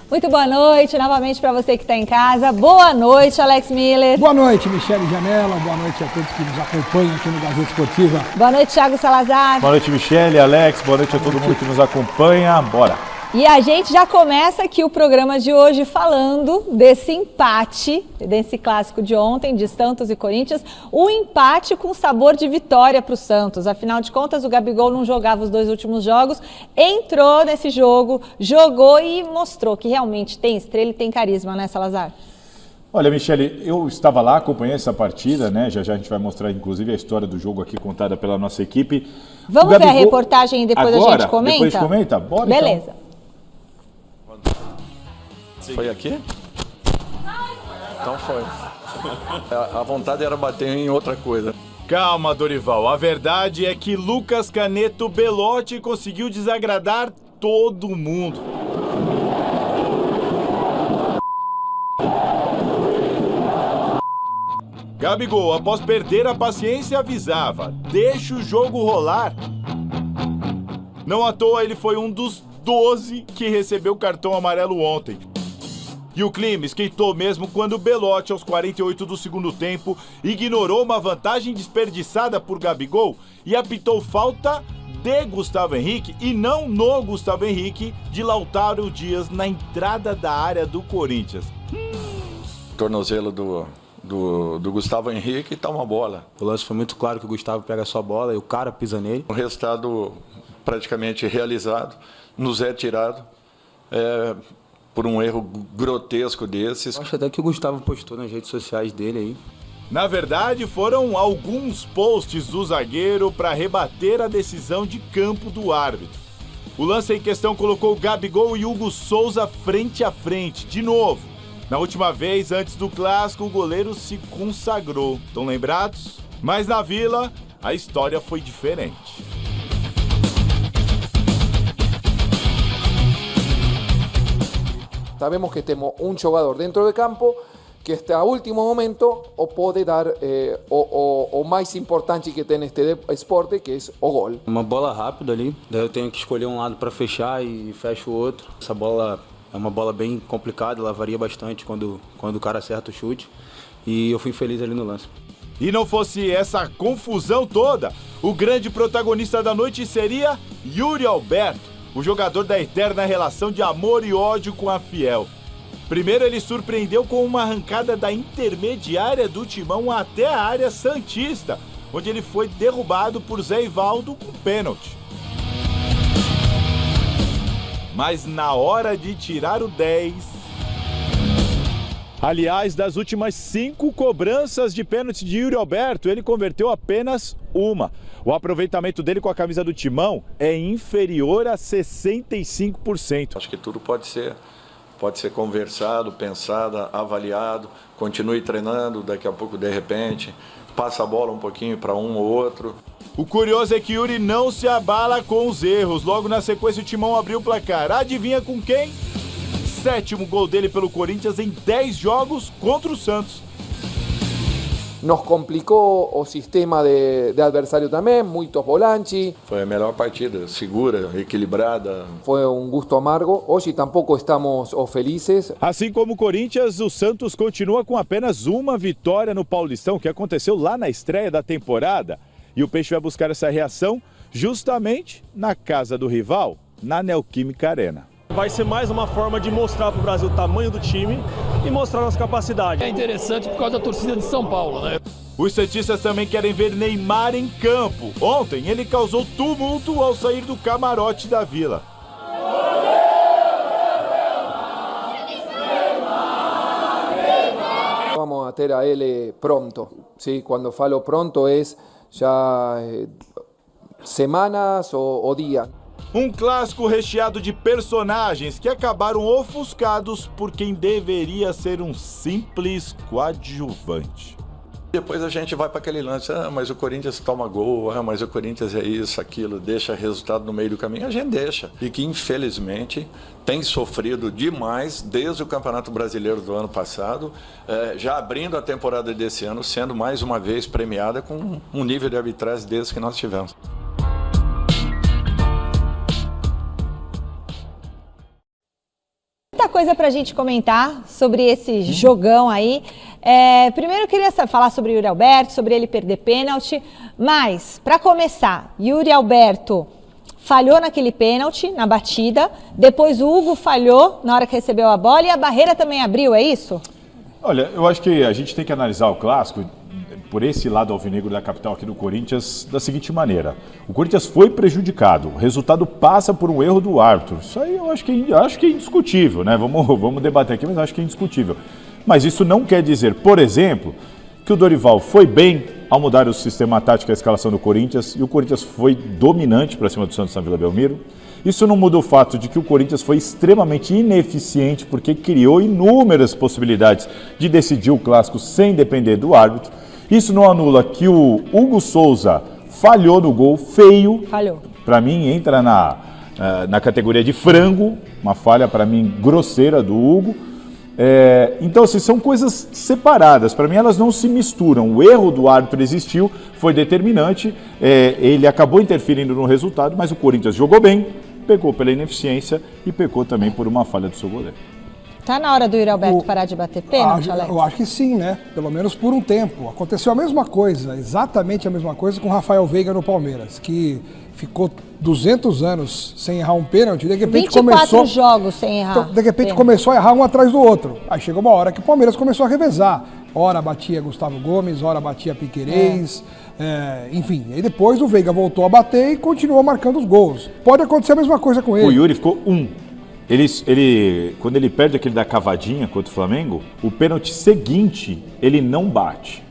Muito boa noite, novamente para você que está em casa. Boa noite, Alex Miller. Boa noite, Michele Janela. Boa noite a todos que nos acompanham aqui no Gazeta Esportiva. Boa noite, Thiago Salazar. Boa noite, Michele, Alex. Boa noite a todo mundo que nos acompanha. Bora! E a gente já começa aqui o programa de hoje falando desse empate, desse clássico de ontem, de Santos e Corinthians. Um empate com sabor de vitória para o Santos. Afinal de contas, o Gabigol não jogava os 2 últimos jogos, entrou nesse jogo, jogou e mostrou que realmente tem estrela e tem carisma, né, Salazar? Olha, Michele, eu estava lá, acompanhei essa partida, né? Já a gente vai mostrar, inclusive, a história do jogo aqui contada pela nossa equipe. Vamos ver a reportagem e depois agora, a gente comenta? Depois comenta? Bora, beleza. Então. Foi aqui? Então foi. A vontade era bater em outra coisa. Calma, Dorival. A verdade é que Lucas Caneto Belotti conseguiu desagradar todo mundo. Gabigol, após perder a paciência, avisava: deixa o jogo rolar. Não à toa, ele foi um dos 12 que recebeu o cartão amarelo ontem. E o clima esquentou mesmo quando o Belotti, aos 48 do segundo tempo, ignorou uma vantagem desperdiçada por Gabigol e apitou falta de Gustavo Henrique e não no Gustavo Henrique, de Lautaro Dias na entrada da área do Corinthians. Tornozelo do Gustavo Henrique e tá uma bola. O lance foi muito claro que o Gustavo pega a sua bola e o cara pisa nele. O resultado praticamente realizado, nos é tirado. Por um erro grotesco desses. Acho até que o Gustavo postou nas redes sociais dele aí. Na verdade, foram alguns posts do zagueiro para rebater a decisão de campo do árbitro. O lance em questão colocou Gabigol e Hugo Souza frente a frente, de novo. Na última vez, antes do clássico, o goleiro se consagrou. Estão lembrados? Mas na Vila, a história foi diferente. Sabemos que temos um jogador dentro de campo que hasta último momento o pode dar o mais importante que tem neste esporte, que é o gol. Uma bola rápida ali, daí eu tenho que escolher um lado para fechar e fecho o outro. Essa bola é uma bola bem complicada, ela varia bastante quando o cara acerta o chute. E eu fui feliz ali no lance. E não fosse essa confusão toda, o grande protagonista da noite seria Yuri Alberto, o jogador da eterna relação de amor e ódio com a Fiel. Primeiro ele surpreendeu com uma arrancada da intermediária do Timão até a área santista, onde ele foi derrubado por Zé Ivaldo com pênalti. Mas na hora de tirar o 10... Aliás, das últimas 5 cobranças de pênalti de Yuri Alberto, ele converteu apenas uma. O aproveitamento dele com a camisa do Timão é inferior a 65%. Acho que tudo pode ser conversado, pensado, avaliado. Continue treinando, daqui a pouco, de repente, passa a bola um pouquinho para um ou outro. O curioso é que Yuri não se abala com os erros. Logo na sequência, o Timão abriu o placar. Adivinha com quem? 7º gol dele pelo Corinthians em 10 jogos contra o Santos. Nos complicou o sistema de adversário também, muitos volantes. Foi a melhor partida, segura, equilibrada. Foi um gosto amargo. Hoje tampouco estamos felizes. Assim como o Corinthians, o Santos continua com apenas uma vitória no Paulistão, que aconteceu lá na estreia da temporada. E o Peixe vai buscar essa reação justamente na casa do rival, na Neoquímica Arena. Vai ser mais uma forma de mostrar para o Brasil o tamanho do time e mostrar nossa capacidade. É interessante por causa da torcida de São Paulo, né? Os santistas também querem ver Neymar em campo. Ontem ele causou tumulto ao sair do camarote da Vila. Vamos a ter a ele pronto. Sí, quando falo pronto é já semanas ou dias. Um clássico recheado de personagens que acabaram ofuscados por quem deveria ser um simples coadjuvante. Depois a gente vai para aquele lance, mas o Corinthians toma gol, mas o Corinthians é isso, aquilo, deixa resultado no meio do caminho, a gente deixa. E que infelizmente tem sofrido demais desde o Campeonato Brasileiro do ano passado, já abrindo a temporada desse ano, sendo mais uma vez premiada com um nível de arbitragem desse que nós tivemos. muita coisa para a gente comentar sobre esse jogão aí. Primeiro eu queria falar sobre o Yuri Alberto, sobre ele perder pênalti, mas, para começar, Yuri Alberto falhou naquele pênalti, na batida, depois o Hugo falhou na hora que recebeu a bola e a barreira também abriu, é isso? Olha, eu acho que a gente tem que analisar o clássico por esse lado alvinegro da capital aqui do Corinthians da seguinte maneira. O Corinthians foi prejudicado, o resultado passa por um erro do árbitro. Isso aí eu acho que é indiscutível, né? Vamos debater aqui, mas eu acho que é indiscutível. Mas isso não quer dizer, por exemplo, que o Dorival foi bem ao mudar o sistema tático e a escalação do Corinthians, e o Corinthians foi dominante para cima do Santos na Vila Belmiro. Isso não muda o fato de que o Corinthians foi extremamente ineficiente porque criou inúmeras possibilidades de decidir o clássico sem depender do árbitro. Isso não anula que o Hugo Souza falhou no gol, feio. Falhou. Para mim, entra na categoria de frango, uma falha, para mim, grosseira do Hugo. Então, assim, são coisas separadas. Para mim, elas não se misturam. O erro do árbitro existiu, foi determinante, ele acabou interferindo no resultado, mas o Corinthians jogou bem, pecou pela ineficiência e pecou também por uma falha do seu goleiro. Tá na hora do Yuri Alberto parar de bater pênalti, Alex? Eu acho que sim, né? Pelo menos por um tempo. Aconteceu a mesma coisa, exatamente a mesma coisa com o Rafael Veiga no Palmeiras, que ficou 200 anos sem errar um pênalti, de repente 24 jogos sem errar. Então, de repente começou a errar um atrás do outro. Aí chegou uma hora que o Palmeiras começou a revezar. Ora batia Gustavo Gomes, ora batia Piquerez, enfim. Aí depois o Veiga voltou a bater e continuou marcando os gols. Pode acontecer a mesma coisa com ele. O Yuri ficou quando ele perde aquele da cavadinha contra o Flamengo, o pênalti seguinte ele não bate.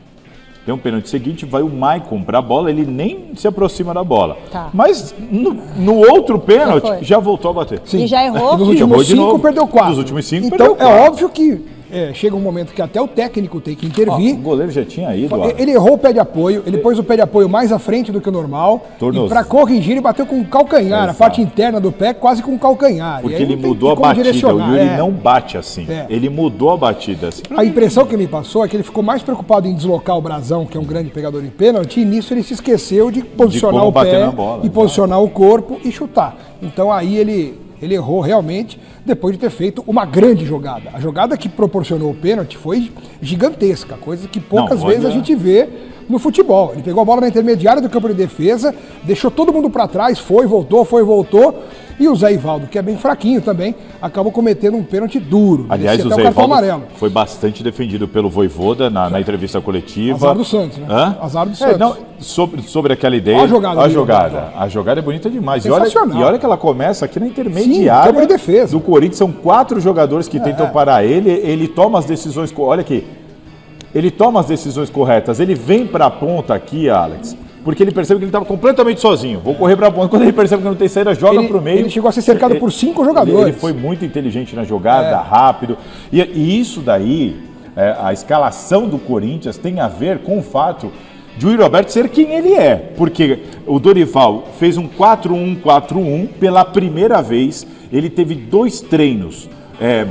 Tem um pênalti seguinte, vai o Maicon para a bola, ele nem se aproxima da bola. Tá. Mas no outro pênalti já voltou a bater. Sim. E já errou. Nos últimos 5 perdeu 4. Nos últimos 5 então, perdeu 4. É óbvio que chega um momento que até o técnico tem que intervir. O goleiro já tinha ido. Ele errou o pé de apoio, ele pôs o pé de apoio mais à frente do que o normal. E para corrigir, ele bateu com o calcanhar, a parte interna do pé, quase com o calcanhar. Porque ele mudou a batida, o Yuri não bate assim. Ele mudou a batida. Assim. A impressão que me passou é que ele ficou mais preocupado em deslocar o Brasão, que é um grande pegador de pênalti, e nisso ele se esqueceu de posicionar o pé e posicionar o corpo e chutar. Então aí ele errou realmente depois de ter feito uma grande jogada. A jogada que proporcionou o pênalti foi gigantesca, coisa que poucas vezes a gente vê no futebol. Ele pegou a bola na intermediária do campo de defesa, deixou todo mundo para trás, foi, voltou, e o Zé Ivaldo, que é bem fraquinho também, acabou cometendo um pênalti duro. Aliás, o Zé Ivaldo foi bastante defendido pelo Vojvoda na entrevista coletiva. Azar do Santos, né? Azar do Santos. Não, sobre aquela ideia. A jogada é bonita demais. E olha que ela começa aqui na intermediária. Sim, campo de defesa. Do Corinthians. São 4 jogadores que tentam parar ele. Ele toma as decisões. Olha aqui. Ele toma as decisões corretas. Ele vem para a ponta aqui, Alex, porque ele percebe que ele estava completamente sozinho. Vou correr para a ponta. Quando ele percebe que não tem saída, joga para o meio. Ele chegou a ser cercado por 5 jogadores. Ele foi muito inteligente na jogada, rápido. E isso daí, a escalação do Corinthians tem a ver com o fato de o Yuri Alberto ser quem ele é. Porque o Dorival fez um 4-1-4-1 pela primeira vez. Ele teve 2 treinos.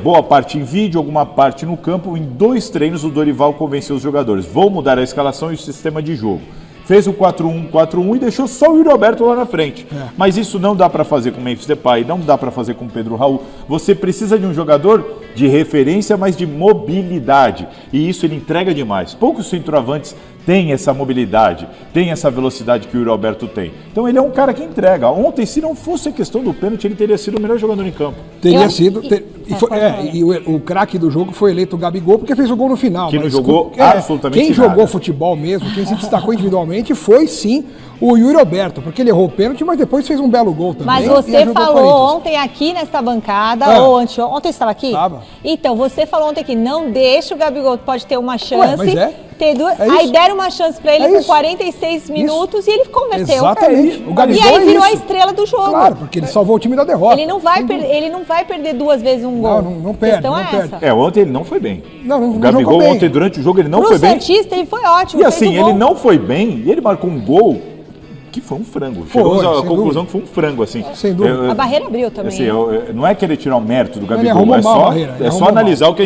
Boa parte em vídeo, alguma parte no campo. Em 2 treinos o Dorival convenceu os jogadores. Vou mudar a escalação e o sistema de jogo. Fez o 4-1-4-1 e deixou só o Yuri Alberto lá na frente. Mas isso não dá para fazer com o Memphis Depay, não dá para fazer com o Pedro Raul. Você precisa de um jogador de referência, mas de mobilidade. E isso ele entrega demais. Poucos centroavantes têm essa mobilidade, têm essa velocidade que o Yuri Alberto tem. Então ele é um cara que entrega. Ontem, se não fosse a questão do pênalti, ele teria sido o melhor jogador em campo. Teria sido. E o craque do jogo foi eleito o Gabigol, porque fez o gol no final. Que não jogou absolutamente nada. Quem jogou futebol mesmo, quem se destacou individualmente foi sim o Yuri Alberto, porque ele errou o pênalti, mas depois fez um belo gol também. Mas você falou ontem aqui nessa bancada, ou ontem você estava aqui? Estava. Então, você falou ontem aqui, não deixa o Gabigol, pode ter uma chance. Mas aí deram uma chance pra ele com 46 minutos e ele converteu. Exatamente. E aí virou a estrela do jogo. Claro, porque ele salvou o time da derrota. Ele não vai perder 2 vezes um gol. Não perde. Ontem ele não foi bem. O Gabigol ontem, durante o jogo, ele não foi bem. Pro Santista, ele foi ótimo. E assim, ele não foi bem e ele marcou um gol que foi um frango. Chegamos à conclusão que foi um frango, assim. Sem dúvida. A barreira abriu também. Assim, não é querer tirar o mérito do Gabigol, é só analisar o que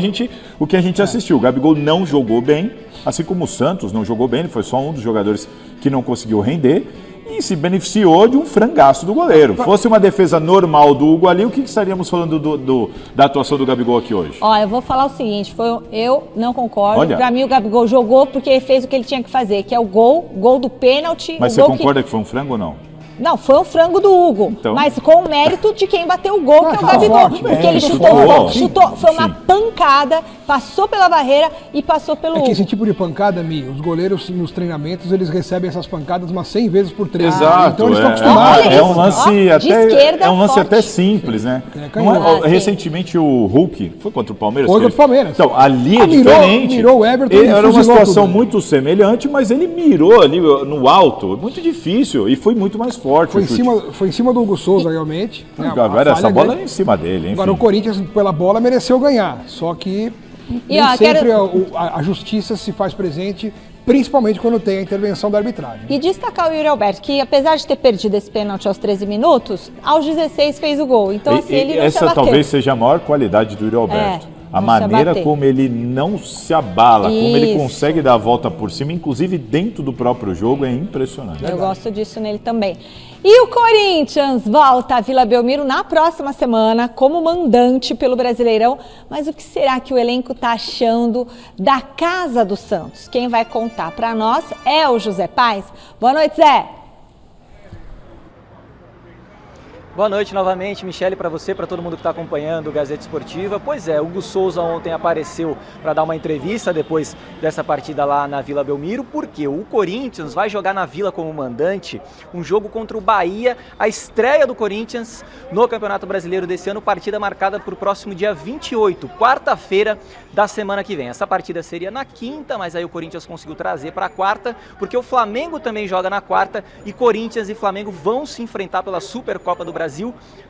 a gente assistiu. O Gabigol não jogou bem, assim como o Santos não jogou bem, ele foi só um dos jogadores que não conseguiu render. e se beneficiou de um frangaço do goleiro. Fosse uma defesa normal do Hugo ali, o que estaríamos falando da atuação do Gabigol aqui hoje? Ó, eu vou falar o seguinte, eu não concordo. Para mim o Gabigol jogou porque ele fez o que ele tinha que fazer, que é o gol do pênalti. Mas você concorda que foi um frango ou não? Não, foi um frango do Hugo, então, mas com o mérito de quem bateu o gol, que é o Gabigol. Porque ele chutou, foi uma pancada, passou pela barreira e passou pelo Hugo. Que esse tipo de pancada, os goleiros nos treinamentos, eles recebem essas pancadas umas 100 vezes por treino. Exato. Então eles estão acostumados. É um lance até simples, né? Recentemente o Hulk foi contra o Palmeiras. Foi contra o Palmeiras. Então, ali é diferente. Mirou o Everton. Era uma situação muito semelhante, mas ele mirou ali no alto. Muito difícil e foi muito mais forte. Foi em cima do Hugo Souza, realmente. Agora essa bola é em cima dele. Enfim. Agora o Corinthians, pela bola, mereceu ganhar. Só que nem sempre a justiça se faz presente, principalmente quando tem a intervenção da arbitragem. E destacar o Yuri Alberto, que apesar de ter perdido esse pênalti aos 13 minutos, aos 16 fez o gol. Então, assim, ele não se abateu. Essa talvez seja a maior qualidade do Yuri Alberto. A maneira como ele não se abala, como ele consegue dar a volta por cima, inclusive dentro do próprio jogo, é impressionante. Eu gosto disso nele também. E o Corinthians volta à Vila Belmiro na próxima semana como mandante pelo Brasileirão. Mas o que será que o elenco está achando da Casa do Santos? Quem vai contar para nós é o José Paes. Boa noite, Zé. Boa noite novamente, Michele, para você, para todo mundo que está acompanhando o Gazeta Esportiva. Pois é, Hugo Souza ontem apareceu para dar uma entrevista depois dessa partida lá na Vila Belmiro, porque o Corinthians vai jogar na Vila como mandante um jogo contra o Bahia, a estreia do Corinthians no Campeonato Brasileiro desse ano, partida marcada para o próximo dia 28, quarta-feira da semana que vem. Essa partida seria na quinta, mas aí o Corinthians conseguiu trazer para a quarta, porque o Flamengo também joga na quarta e Corinthians e Flamengo vão se enfrentar pela Supercopa do Brasil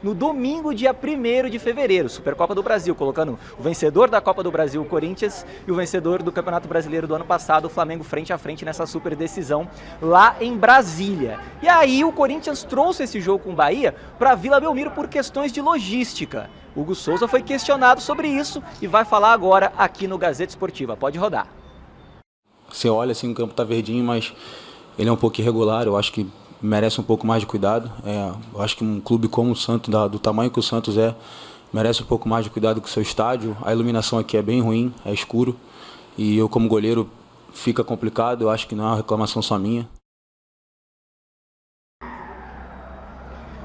no domingo, dia 1º de fevereiro, Supercopa do Brasil, colocando o vencedor da Copa do Brasil, o Corinthians, e o vencedor do Campeonato Brasileiro do ano passado, o Flamengo, frente a frente nessa super decisão lá em Brasília. E aí o Corinthians trouxe esse jogo com o Bahia para Vila Belmiro por questões de logística. Hugo Souza foi questionado sobre isso e vai falar agora aqui no Gazeta Esportiva. Pode rodar. Você olha assim, o campo tá verdinho, mas ele é um pouco irregular, eu acho que merece um pouco mais de cuidado. Eu acho que um clube como o Santos, do tamanho que o Santos merece um pouco mais de cuidado com o seu estádio. A iluminação aqui é bem ruim, é escuro. E eu, como goleiro, fica complicado. Eu acho que não é uma reclamação só minha.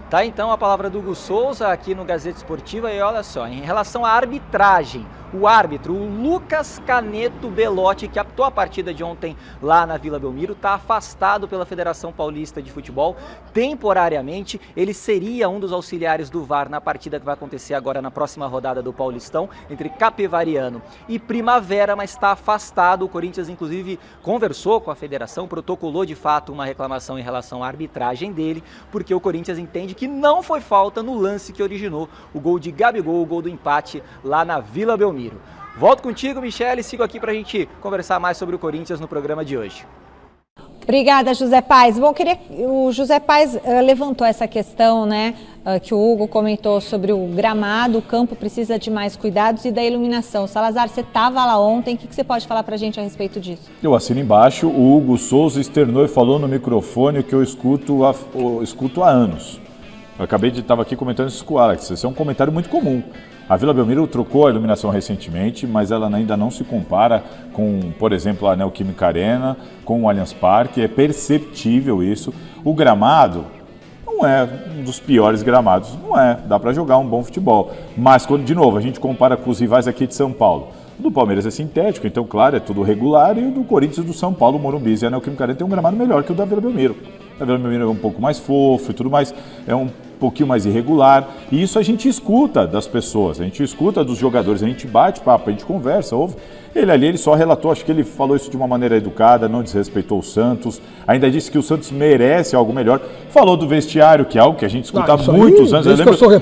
Tá, então, a palavra do Hugo Souza aqui no Gazeta Esportiva. E olha só, em relação à arbitragem, o árbitro, o Lucas Caneto Belotti, que apitou a partida de ontem lá na Vila Belmiro, está afastado pela Federação Paulista de Futebol temporariamente. Ele seria um dos auxiliares do VAR na partida que vai acontecer agora na próxima rodada do Paulistão, entre Capivariano e Primavera, mas está afastado. O Corinthians, inclusive, conversou com a federação, protocolou de fato uma reclamação em relação à arbitragem dele, porque o Corinthians entende que não foi falta no lance que originou o gol de Gabigol, o gol do empate lá na Vila Belmiro. Volto contigo, Michele, sigo aqui para a gente conversar mais sobre o Corinthians no programa de hoje. Obrigada, José Paes. Bom, o José Paes levantou essa questão, né, que o Hugo comentou sobre o gramado, o campo precisa de mais cuidados e da iluminação. Salazar, você estava lá ontem, o que você pode falar para a gente a respeito disso? Eu assino embaixo, o Hugo Souza externou e falou no microfone o que eu escuto há anos. Eu estava aqui comentando isso com o Alex, esse é um comentário muito comum. A Vila Belmiro trocou a iluminação recentemente, mas ela ainda não se compara com, por exemplo, a Neoquímica Arena, com o Allianz Parque, é perceptível isso. O gramado não é um dos piores gramados, não é, dá para jogar um bom futebol. Mas, de novo, a gente compara com os rivais aqui de São Paulo. O do Palmeiras é sintético, então, claro, é tudo regular, e o do Corinthians e do São Paulo, o Morumbi e a Neoquímica Arena tem um gramado melhor que o da Vila Belmiro. A Vila Belmiro é um pouco mais fofo e tudo mais, é um pouquinho mais irregular, e isso a gente escuta das pessoas, a gente escuta dos jogadores, a gente bate papo, a gente conversa, ouve. Ele só relatou, acho que ele falou isso de uma maneira educada, não desrespeitou o Santos, ainda disse que o Santos merece algo melhor, falou do vestiário, que é algo que a gente escuta há muitos anos, eu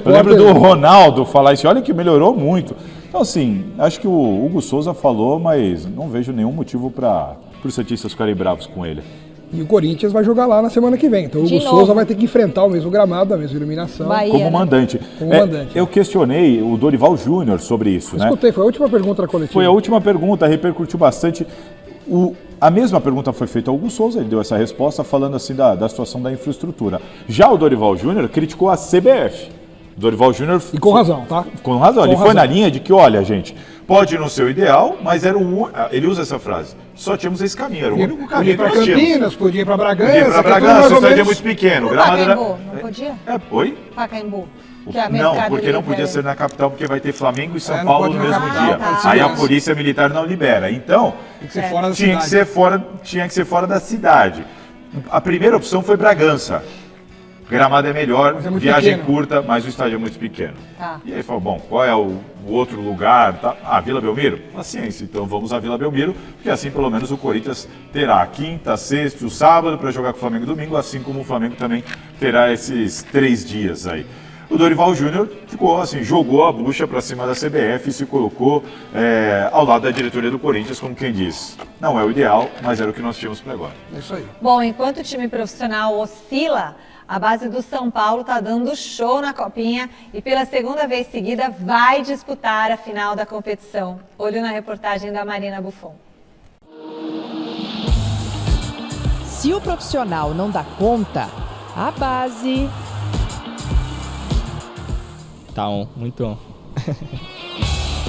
lembro do Ronaldo falar isso, olha que melhorou muito. Então assim, acho que o Hugo Souza falou, mas não vejo nenhum motivo para os santistas ficarem bravos com ele. E o Corinthians vai jogar lá na semana que vem. Então o Hugo Souza vai ter que enfrentar o mesmo gramado, a mesma iluminação. Bahia, como mandante. Eu questionei o Dorival Júnior sobre isso. Escutei, foi a última pergunta da coletiva. Foi a última pergunta, repercutiu bastante. A mesma pergunta foi feita ao Hugo Souza, ele deu essa resposta falando assim da situação da infraestrutura. Já o Dorival Júnior criticou a CBF. Dorival Júnior... E com razão, tá? Com razão. Ele foi na linha de que, olha, gente, pode não ser o ideal, mas era ele usa essa frase. Só tínhamos esse caminho, era o único caminho que nós tínhamos. Podia ir para Campinas, podia ir para Bragança. Podia ir para Bragança, o estádio é muito pequeno. Pacaembu, não podia? Oi? Pacaembu. Não, porque não podia ser na capital, porque vai ter Flamengo e São Paulo no mesmo dia. Aí a polícia militar não libera. Então, tinha que ser fora da cidade. A primeira opção foi Bragança. Gramado é melhor, viagem curta, mas o estádio é muito pequeno. E aí falou, bom, qual é o outro lugar? Vila Belmiro? Paciência, então vamos à Vila Belmiro, porque assim pelo menos o Corinthians terá quinta, sexta e o sábado para jogar com o Flamengo domingo, assim como o Flamengo também terá esses 3 dias aí. O Dorival Júnior ficou assim, jogou a bucha para cima da CBF e se colocou ao lado da diretoria do Corinthians, como quem diz, não é o ideal, mas era o que nós tínhamos para agora. É isso aí. Bom, enquanto o time profissional oscila, a base do São Paulo está dando show na Copinha e pela segunda vez seguida vai disputar a final da competição. Olho na reportagem da Marina Buffon. Se o profissional não dá conta, a base... Tá muito on.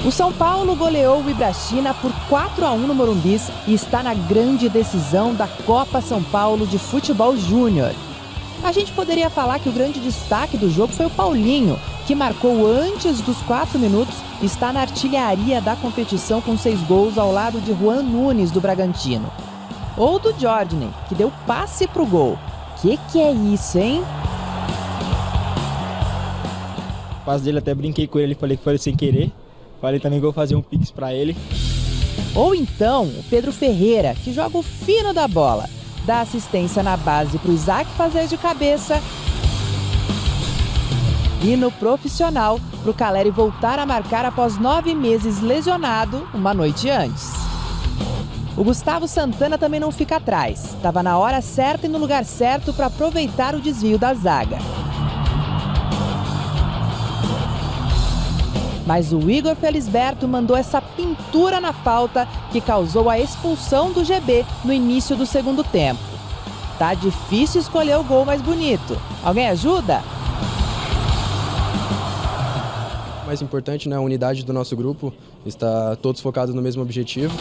O São Paulo goleou o Ibrachina por 4-1 no Morumbis e está na grande decisão da Copa São Paulo de Futebol Júnior. A gente poderia falar que o grande destaque do jogo foi o Paulinho, que marcou antes dos 4 minutos e está na artilharia da competição com 6 gols ao lado de Juan Nunes, do Bragantino. Ou do Jordan, que deu passe pro gol. Que é isso, hein? O passe dele, até brinquei com ele, falei que foi sem querer. Falei também que vou fazer um pix pra ele. Ou então o Pedro Ferreira, que joga o fino da bola. Dá assistência na base pro Isaac fazer de cabeça. E no profissional, pro Caleri voltar a marcar após 9 meses lesionado, uma noite antes. O Gustavo Santana também não fica atrás. Estava na hora certa e no lugar certo para aproveitar o desvio da zaga. Mas o Igor Felisberto mandou essa pintura na falta que causou a expulsão do GB no início do segundo tempo. Tá difícil escolher o gol mais bonito. Alguém ajuda? O mais importante, né, a unidade do nosso grupo, está todos focados no mesmo objetivo.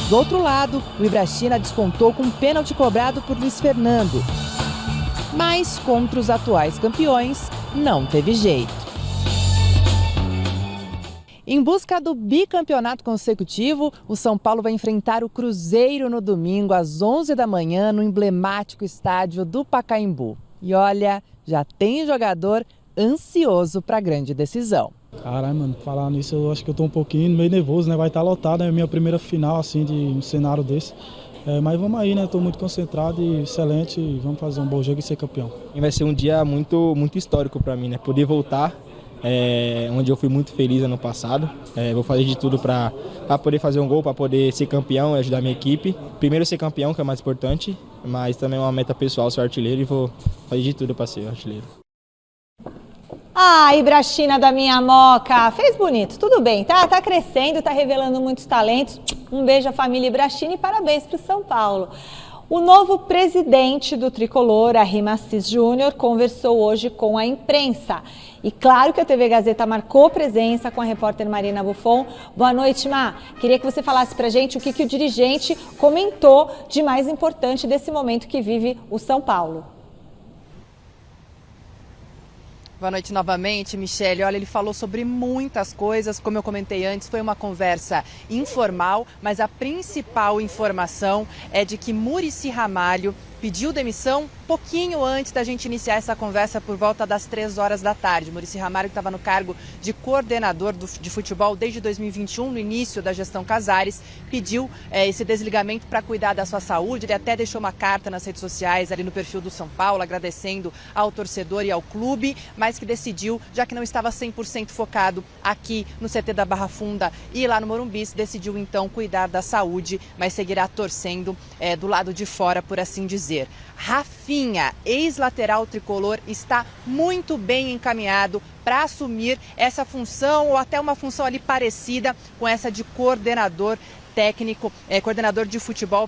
Do outro lado, o Ibrachina descontou com um pênalti cobrado por Luiz Fernando. Mas contra os atuais campeões, não teve jeito. Em busca do bicampeonato consecutivo, o São Paulo vai enfrentar o Cruzeiro no domingo às 11 da manhã no emblemático estádio do Pacaembu. E olha, já tem jogador ansioso para a grande decisão. Caralho, mano, falar nisso eu acho que eu tô um pouquinho meio nervoso, né? Vai estar lotado, é a minha primeira final assim de um cenário desse. Mas vamos aí, né? Tô muito concentrado e excelente e vamos fazer um bom jogo e ser campeão. E vai ser um dia muito histórico para mim, né? Poder voltar. Onde eu fui muito feliz ano passado. Vou fazer de tudo para poder fazer um gol, para poder ser campeão e ajudar a minha equipe. Primeiro ser campeão, que é o mais importante, mas também é uma meta pessoal ser artilheiro e vou fazer de tudo para ser artilheiro. Ibrachina da minha moca, fez bonito, tudo bem, tá crescendo, tá revelando muitos talentos. Um beijo à família Ibrachina e parabéns para o São Paulo. O novo presidente do Tricolor, Arrim Assis Júnior, conversou hoje com a imprensa. E claro que a TV Gazeta marcou presença com a repórter Marina Buffon. Boa noite, Má. Queria que você falasse pra gente o que o dirigente comentou de mais importante desse momento que vive o São Paulo. Boa noite novamente, Michele. Olha, ele falou sobre muitas coisas, como eu comentei antes, foi uma conversa informal, mas a principal informação é de que Muricy Ramalho pediu demissão pouquinho antes da gente iniciar essa conversa, por volta das 3 horas da tarde. Muricy Ramalho, que estava no cargo de coordenador de futebol desde 2021, no início da gestão Casares, pediu esse desligamento para cuidar da sua saúde. Ele até deixou uma carta nas redes sociais, ali no perfil do São Paulo, agradecendo ao torcedor e ao clube, mas que decidiu, já que não estava 100% focado aqui no CT da Barra Funda e lá no Morumbis, decidiu então cuidar da saúde, mas seguirá torcendo do lado de fora, por assim dizer. Rafinha, ex-lateral tricolor, está muito bem encaminhado para assumir essa função ou até uma função ali parecida com essa de coordenador de futebol,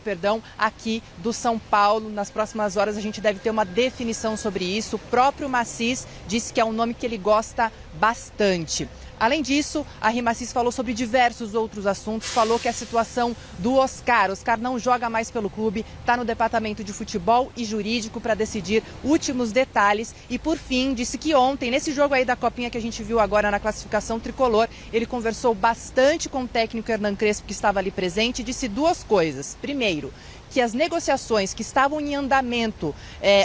aqui do São Paulo. Nas próximas horas a gente deve ter uma definição sobre isso. O próprio Massis disse que é um nome que ele gosta bastante. Além disso, a Rimassis falou sobre diversos outros assuntos, falou que a situação do Oscar não joga mais pelo clube, está no departamento de futebol e jurídico para decidir últimos detalhes e, por fim, disse que ontem, nesse jogo aí da Copinha que a gente viu agora na classificação tricolor, ele conversou bastante com o técnico Hernan Crespo, que estava ali presente, e disse duas coisas. Primeiro, que as negociações que estavam em andamento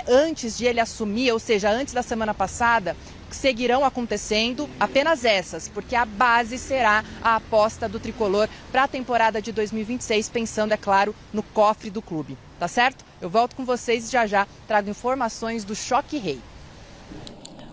antes de ele assumir, ou seja, antes da semana passada, seguirão acontecendo, apenas essas, porque a base será a aposta do tricolor para a temporada de 2026, pensando, é claro, no cofre do clube. Tá certo? Eu volto com vocês e já trago informações do Choque Rei.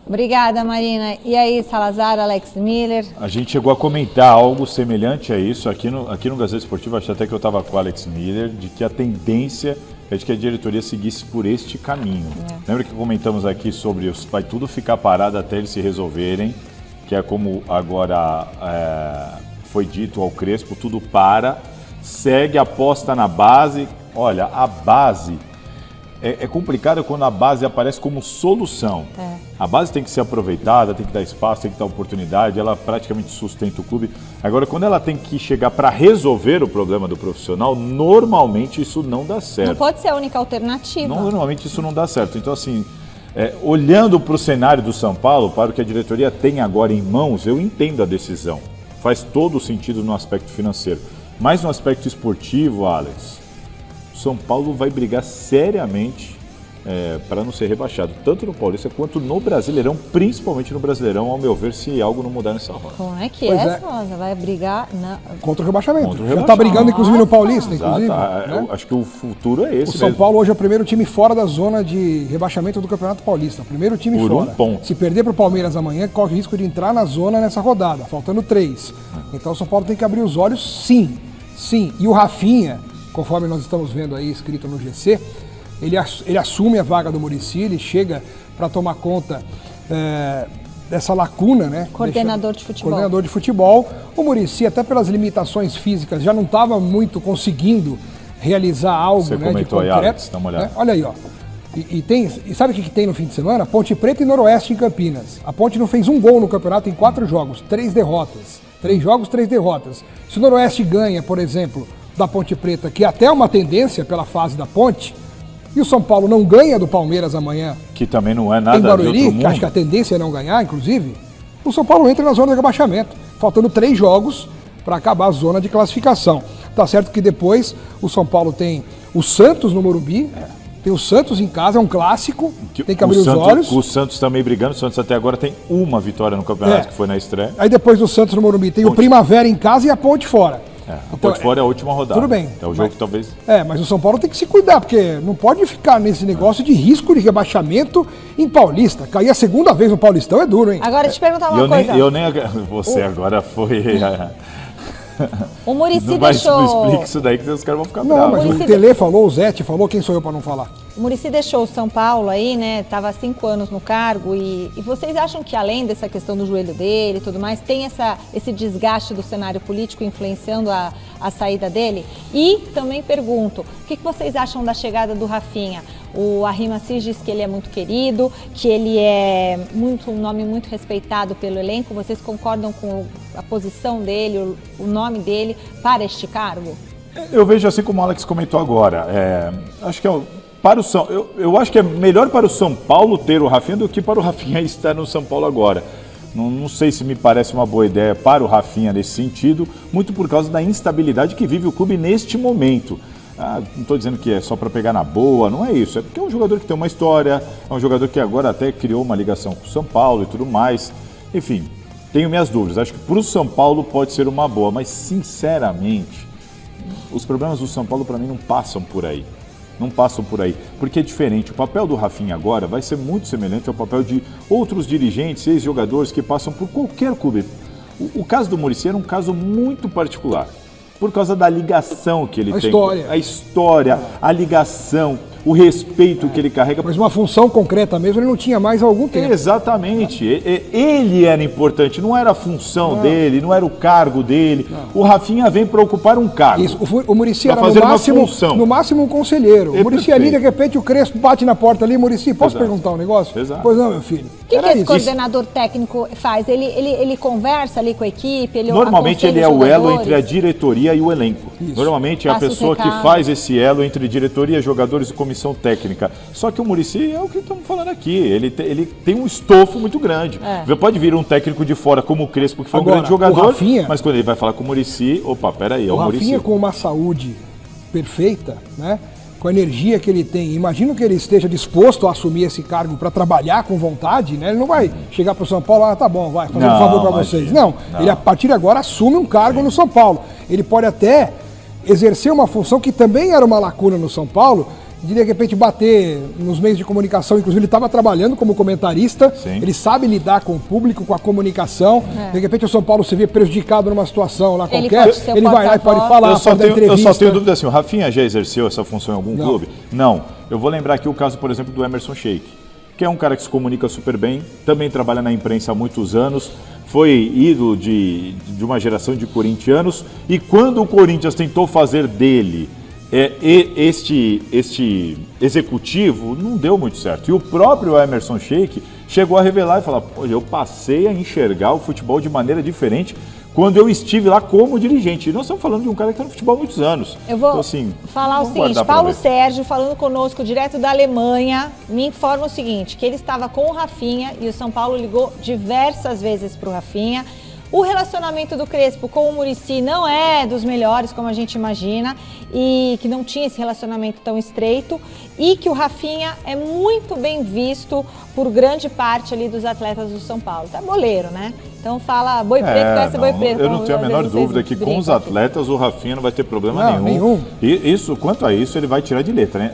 Obrigada, Marina. E aí, Salazar, Alex Miller? A gente chegou a comentar algo semelhante a isso aqui no Gazeta Esportiva, acho até que eu estava com o Alex Miller, de que a tendência é de que a diretoria seguisse por este caminho. Lembra que comentamos aqui sobre vai tudo ficar parado até eles se resolverem, que é como agora foi dito ao Crespo, tudo para, segue, aposta na base. Olha, a base é complicado quando a base aparece como solução. A base tem que ser aproveitada, tem que dar espaço, tem que dar oportunidade, ela praticamente sustenta o clube. Agora, quando ela tem que chegar para resolver o problema do profissional, normalmente isso não dá certo. Não pode ser a única alternativa. Normalmente isso não dá certo. Então, assim, olhando para o cenário do São Paulo, para o que a diretoria tem agora em mãos, eu entendo a decisão. Faz todo o sentido no aspecto financeiro. Mas no aspecto esportivo, Alex, São Paulo vai brigar seriamente para não ser rebaixado, tanto no Paulista quanto no Brasileirão, principalmente no Brasileirão, ao meu ver, se algo não mudar nessa roda. Como é que Salazar? Vai brigar contra o rebaixamento. Já está brigando, inclusive, no Paulista, inclusive. Né? Acho que o futuro é esse O São Paulo hoje é o primeiro time fora da zona de rebaixamento do Campeonato Paulista. O primeiro time por fora. Um ponto. Se perder para o Palmeiras amanhã, corre o risco de entrar na zona nessa rodada, faltando 3. Então o São Paulo tem que abrir os olhos, sim. Sim. E o Rafinha, conforme nós estamos vendo aí escrito no GC, ele assume a vaga do Muricy, ele chega para tomar conta dessa lacuna, né? Coordenador de futebol. O Muricy, até pelas limitações físicas, já não estava muito conseguindo realizar algo, Você né, de concreto. Aí, Alex, dá uma olhada. Olha aí, ó. E sabe o que tem no fim de semana? Ponte Preta e Noroeste em Campinas. A Ponte não fez um gol no campeonato em 4 jogos, 3 derrotas. 3 jogos, 3 derrotas. Se o Noroeste ganha, por exemplo, da Ponte Preta, que até é uma tendência pela fase da Ponte, e o São Paulo não ganha do Palmeiras amanhã, que também não é nada em Barueri, que acho que a tendência é não ganhar, inclusive, o São Paulo entra na zona de rebaixamento, faltando 3 jogos para acabar a zona de classificação. Tá certo que depois o São Paulo tem o Santos no Morumbi, tem o Santos em casa, é um clássico, tem que abrir os olhos. O Santos também brigando, o Santos até agora tem uma vitória no campeonato, que foi na estreia. Aí depois do Santos no Morumbi tem o Primavera em casa e a Ponte fora. A Ponte fora é a última rodada. Tudo bem. É o jogo que talvez... mas o São Paulo tem que se cuidar, porque não pode ficar nesse negócio de risco de rebaixamento em Paulista. Cair a segunda vez no Paulistão é duro, hein? Agora, te perguntar uma coisa. Você agora foi... O Muricy não explica isso daí que os caras vão ficar bravos. Mas o Tele falou, o Zete falou, quem sou eu para não falar? O Muricy deixou o São Paulo aí, né? Estava há 5 anos no cargo e vocês acham que além dessa questão do joelho dele e tudo mais, tem esse desgaste do cenário político influenciando a saída dele? E também pergunto, o que vocês acham da chegada do Rafinha? O Rimassis diz que ele é muito querido, que ele é um nome muito respeitado pelo elenco. Vocês concordam com a posição dele, o nome dele para este cargo? Eu vejo assim como o Alex comentou agora. Acho que eu acho que é melhor para o São Paulo ter o Rafinha do que para o Rafinha estar no São Paulo agora. Não sei se me parece uma boa ideia para o Rafinha nesse sentido, muito por causa da instabilidade que vive o clube neste momento. Não estou dizendo que é só para pegar na boa, não é isso. É porque é um jogador que tem uma história, é um jogador que agora até criou uma ligação com o São Paulo e tudo mais. Enfim, tenho minhas dúvidas. Acho que para o São Paulo pode ser uma boa, mas sinceramente, os problemas do São Paulo para mim não passam por aí. Não passam por aí, porque é diferente. O papel do Rafinha agora vai ser muito semelhante ao papel de outros dirigentes, ex-jogadores que passam por qualquer clube. O caso do Muricy era um caso muito particular, por causa da ligação que ele tem. A história, a ligação, o respeito que ele carrega. Mas uma função concreta mesmo ele não tinha mais há algum tempo. Exatamente. Ele era importante, não era a função dele, não era o cargo dele. Não. O Rafinha vem para ocupar um cargo. Isso, o Muricy era no máximo um conselheiro. O Muricy ali, de repente, o Crespo bate na porta ali, Muricy, posso perguntar um negócio? Exato. Pois não, meu filho. O que esse coordenador técnico faz? Ele conversa ali com a equipe? Normalmente ele é o elo entre a diretoria e o elenco. Isso. Normalmente é a pessoa que faz esse elo entre diretoria, jogadores e comissão técnica. Só que o Muricy é o que estamos falando aqui. Ele tem um estofo muito grande. Pode vir um técnico de fora como o Crespo, que foi um grande jogador, Rafinha, mas quando ele vai falar com o Muricy, opa, peraí, é o Muricy. O Rafinha com uma saúde perfeita, né? Com a energia que ele tem, imagino que ele esteja disposto a assumir esse cargo para trabalhar com vontade, né? Ele não vai chegar para o São Paulo, tá bom, vai fazer um favor para vocês. Não, ele a partir de agora assume um cargo no São Paulo. Ele pode até exercer uma função que também era uma lacuna no São Paulo, de repente bater nos meios de comunicação, inclusive ele estava trabalhando como comentarista, ele sabe lidar com o público, com a comunicação, de repente o São Paulo se vê prejudicado numa situação lá qualquer, ele vai lá e pode falar, eu só tenho dúvida assim, o Rafinha já exerceu essa função em algum clube? Não. Eu vou lembrar aqui o caso, por exemplo, do Emerson Sheik, que é um cara que se comunica super bem, também trabalha na imprensa há muitos anos, foi ídolo de uma geração de corintianos, e quando o Corinthians tentou fazer dele este executivo, não deu muito certo. E o próprio Emerson Sheik chegou a revelar e falar, pô, eu passei a enxergar o futebol de maneira diferente quando eu estive lá como dirigente. E nós estamos falando de um cara que está no futebol há muitos anos. Eu vou falar o seguinte, Paulo Sérgio, falando conosco direto da Alemanha, me informa o seguinte, que ele estava com o Rafinha e o São Paulo ligou diversas vezes para o Rafinha. O relacionamento do Crespo com o Muricy não é dos melhores, como a gente imagina, e que não tinha esse relacionamento tão estreito, e que o Rafinha é muito bem visto por grande parte ali dos atletas do São Paulo. Tá boleiro, né? Então fala boi preto, conhece boi preto. Eu não tenho a menor dúvida que com os atletas o Rafinha não vai ter problema nenhum. E quanto a isso, ele vai tirar de letra, né?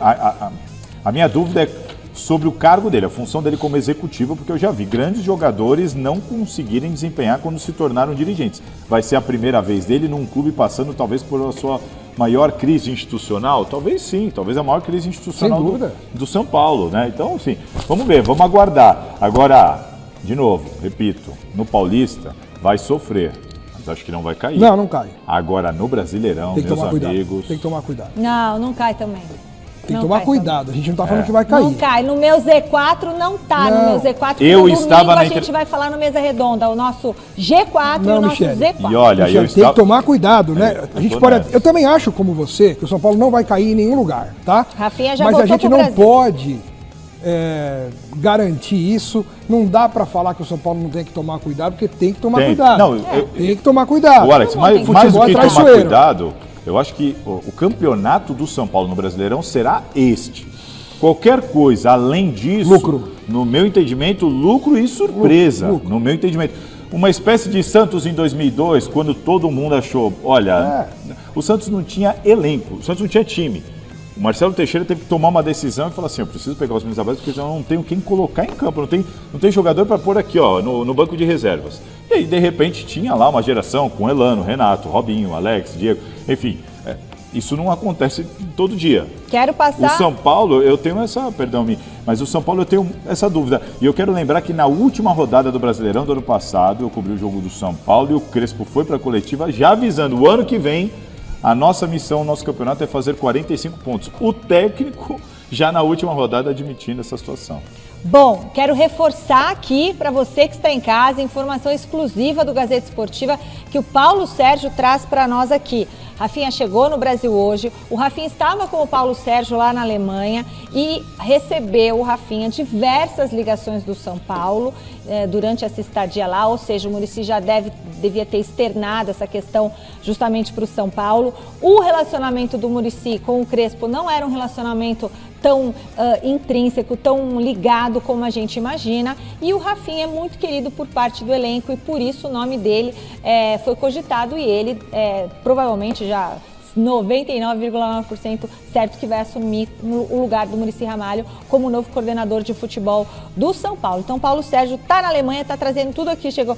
A minha dúvida é sobre o cargo dele, a função dele como executivo, porque eu já vi grandes jogadores não conseguirem desempenhar quando se tornaram dirigentes. Vai ser a primeira vez dele num clube passando talvez por a sua maior crise institucional? Talvez sim, talvez a maior crise institucional do São Paulo, né? Então, assim, vamos ver, vamos aguardar. Agora, de novo, repito, no Paulista vai sofrer, mas acho que não vai cair. Não cai. Agora, no Brasileirão, meus amigos... Tem que tomar cuidado. Não cai também. Tem que tomar cuidado, a gente não está falando que vai cair. Não cai, no meu Z4 não tá, no meu Z4 a gente vai falar no Mesa Redonda, o nosso G4 e o nosso Z4. E olha, tem que tomar cuidado, né? A gente pode, eu também acho, como você, que o São Paulo não vai cair em nenhum lugar, tá? Rafinha já Mas a gente não pode garantir isso, não dá para falar que o São Paulo não tem que tomar cuidado, porque tem que tomar cuidado. Tem que tomar cuidado. Alex, mais do que tomar cuidado... Eu acho que o campeonato do São Paulo no Brasileirão será este. Qualquer coisa além disso, lucro. No meu entendimento, lucro e surpresa. Lucro. No meu entendimento. Uma espécie de Santos em 2002, quando todo mundo achou, olha, o Santos não tinha elenco, o Santos não tinha time. O Marcelo Teixeira teve que tomar uma decisão e falar assim, eu preciso pegar os meninos abaixo porque eu não tenho quem colocar em campo, não tem jogador para pôr aqui no banco de reservas. E aí, de repente, tinha lá uma geração com Elano, Renato, Robinho, Alex, Diego, enfim, isso não acontece todo dia. Quero passar... O São Paulo, eu tenho mas o São Paulo eu tenho essa dúvida. E eu quero lembrar que na última rodada do Brasileirão do ano passado, eu cobri o jogo do São Paulo e o Crespo foi para a coletiva já avisando, o ano que vem, a nossa missão, o nosso campeonato é fazer 45 pontos. O técnico já na última rodada admitindo essa situação. Bom, quero reforçar aqui para você que está em casa, informação exclusiva do Gazeta Esportiva que o Paulo Sérgio traz para nós aqui. Rafinha chegou no Brasil hoje, o Rafinha estava com o Paulo Sérgio lá na Alemanha e recebeu o Rafinha diversas ligações do São Paulo durante essa estadia lá, ou seja, o Muricy já devia ter externado essa questão justamente para o São Paulo. O relacionamento do Muricy com o Crespo não era um relacionamento tão intrínseco, tão ligado como a gente imagina, e o Rafinha é muito querido por parte do elenco e por isso o nome dele foi cogitado e ele provavelmente já 99,9% certo que vai assumir o lugar do Muricy Ramalho como novo coordenador de futebol do São Paulo. Então, Paulo Sérgio está na Alemanha, está trazendo tudo aqui, chegou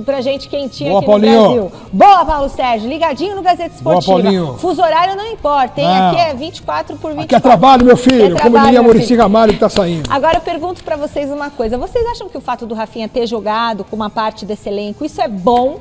pra gente quentinho. Boa, aqui Paulinho. No Brasil. Boa, Paulo Sérgio, ligadinho no Gazeta Esportiva. Boa, Paulinho. Fuso horário não importa, hein? Aqui é 24 por 24. Aqui é trabalho, meu filho, como diria Muricy Ramalho que está saindo. Agora eu pergunto para vocês uma coisa, vocês acham que o fato do Rafinha ter jogado com uma parte desse elenco, isso é bom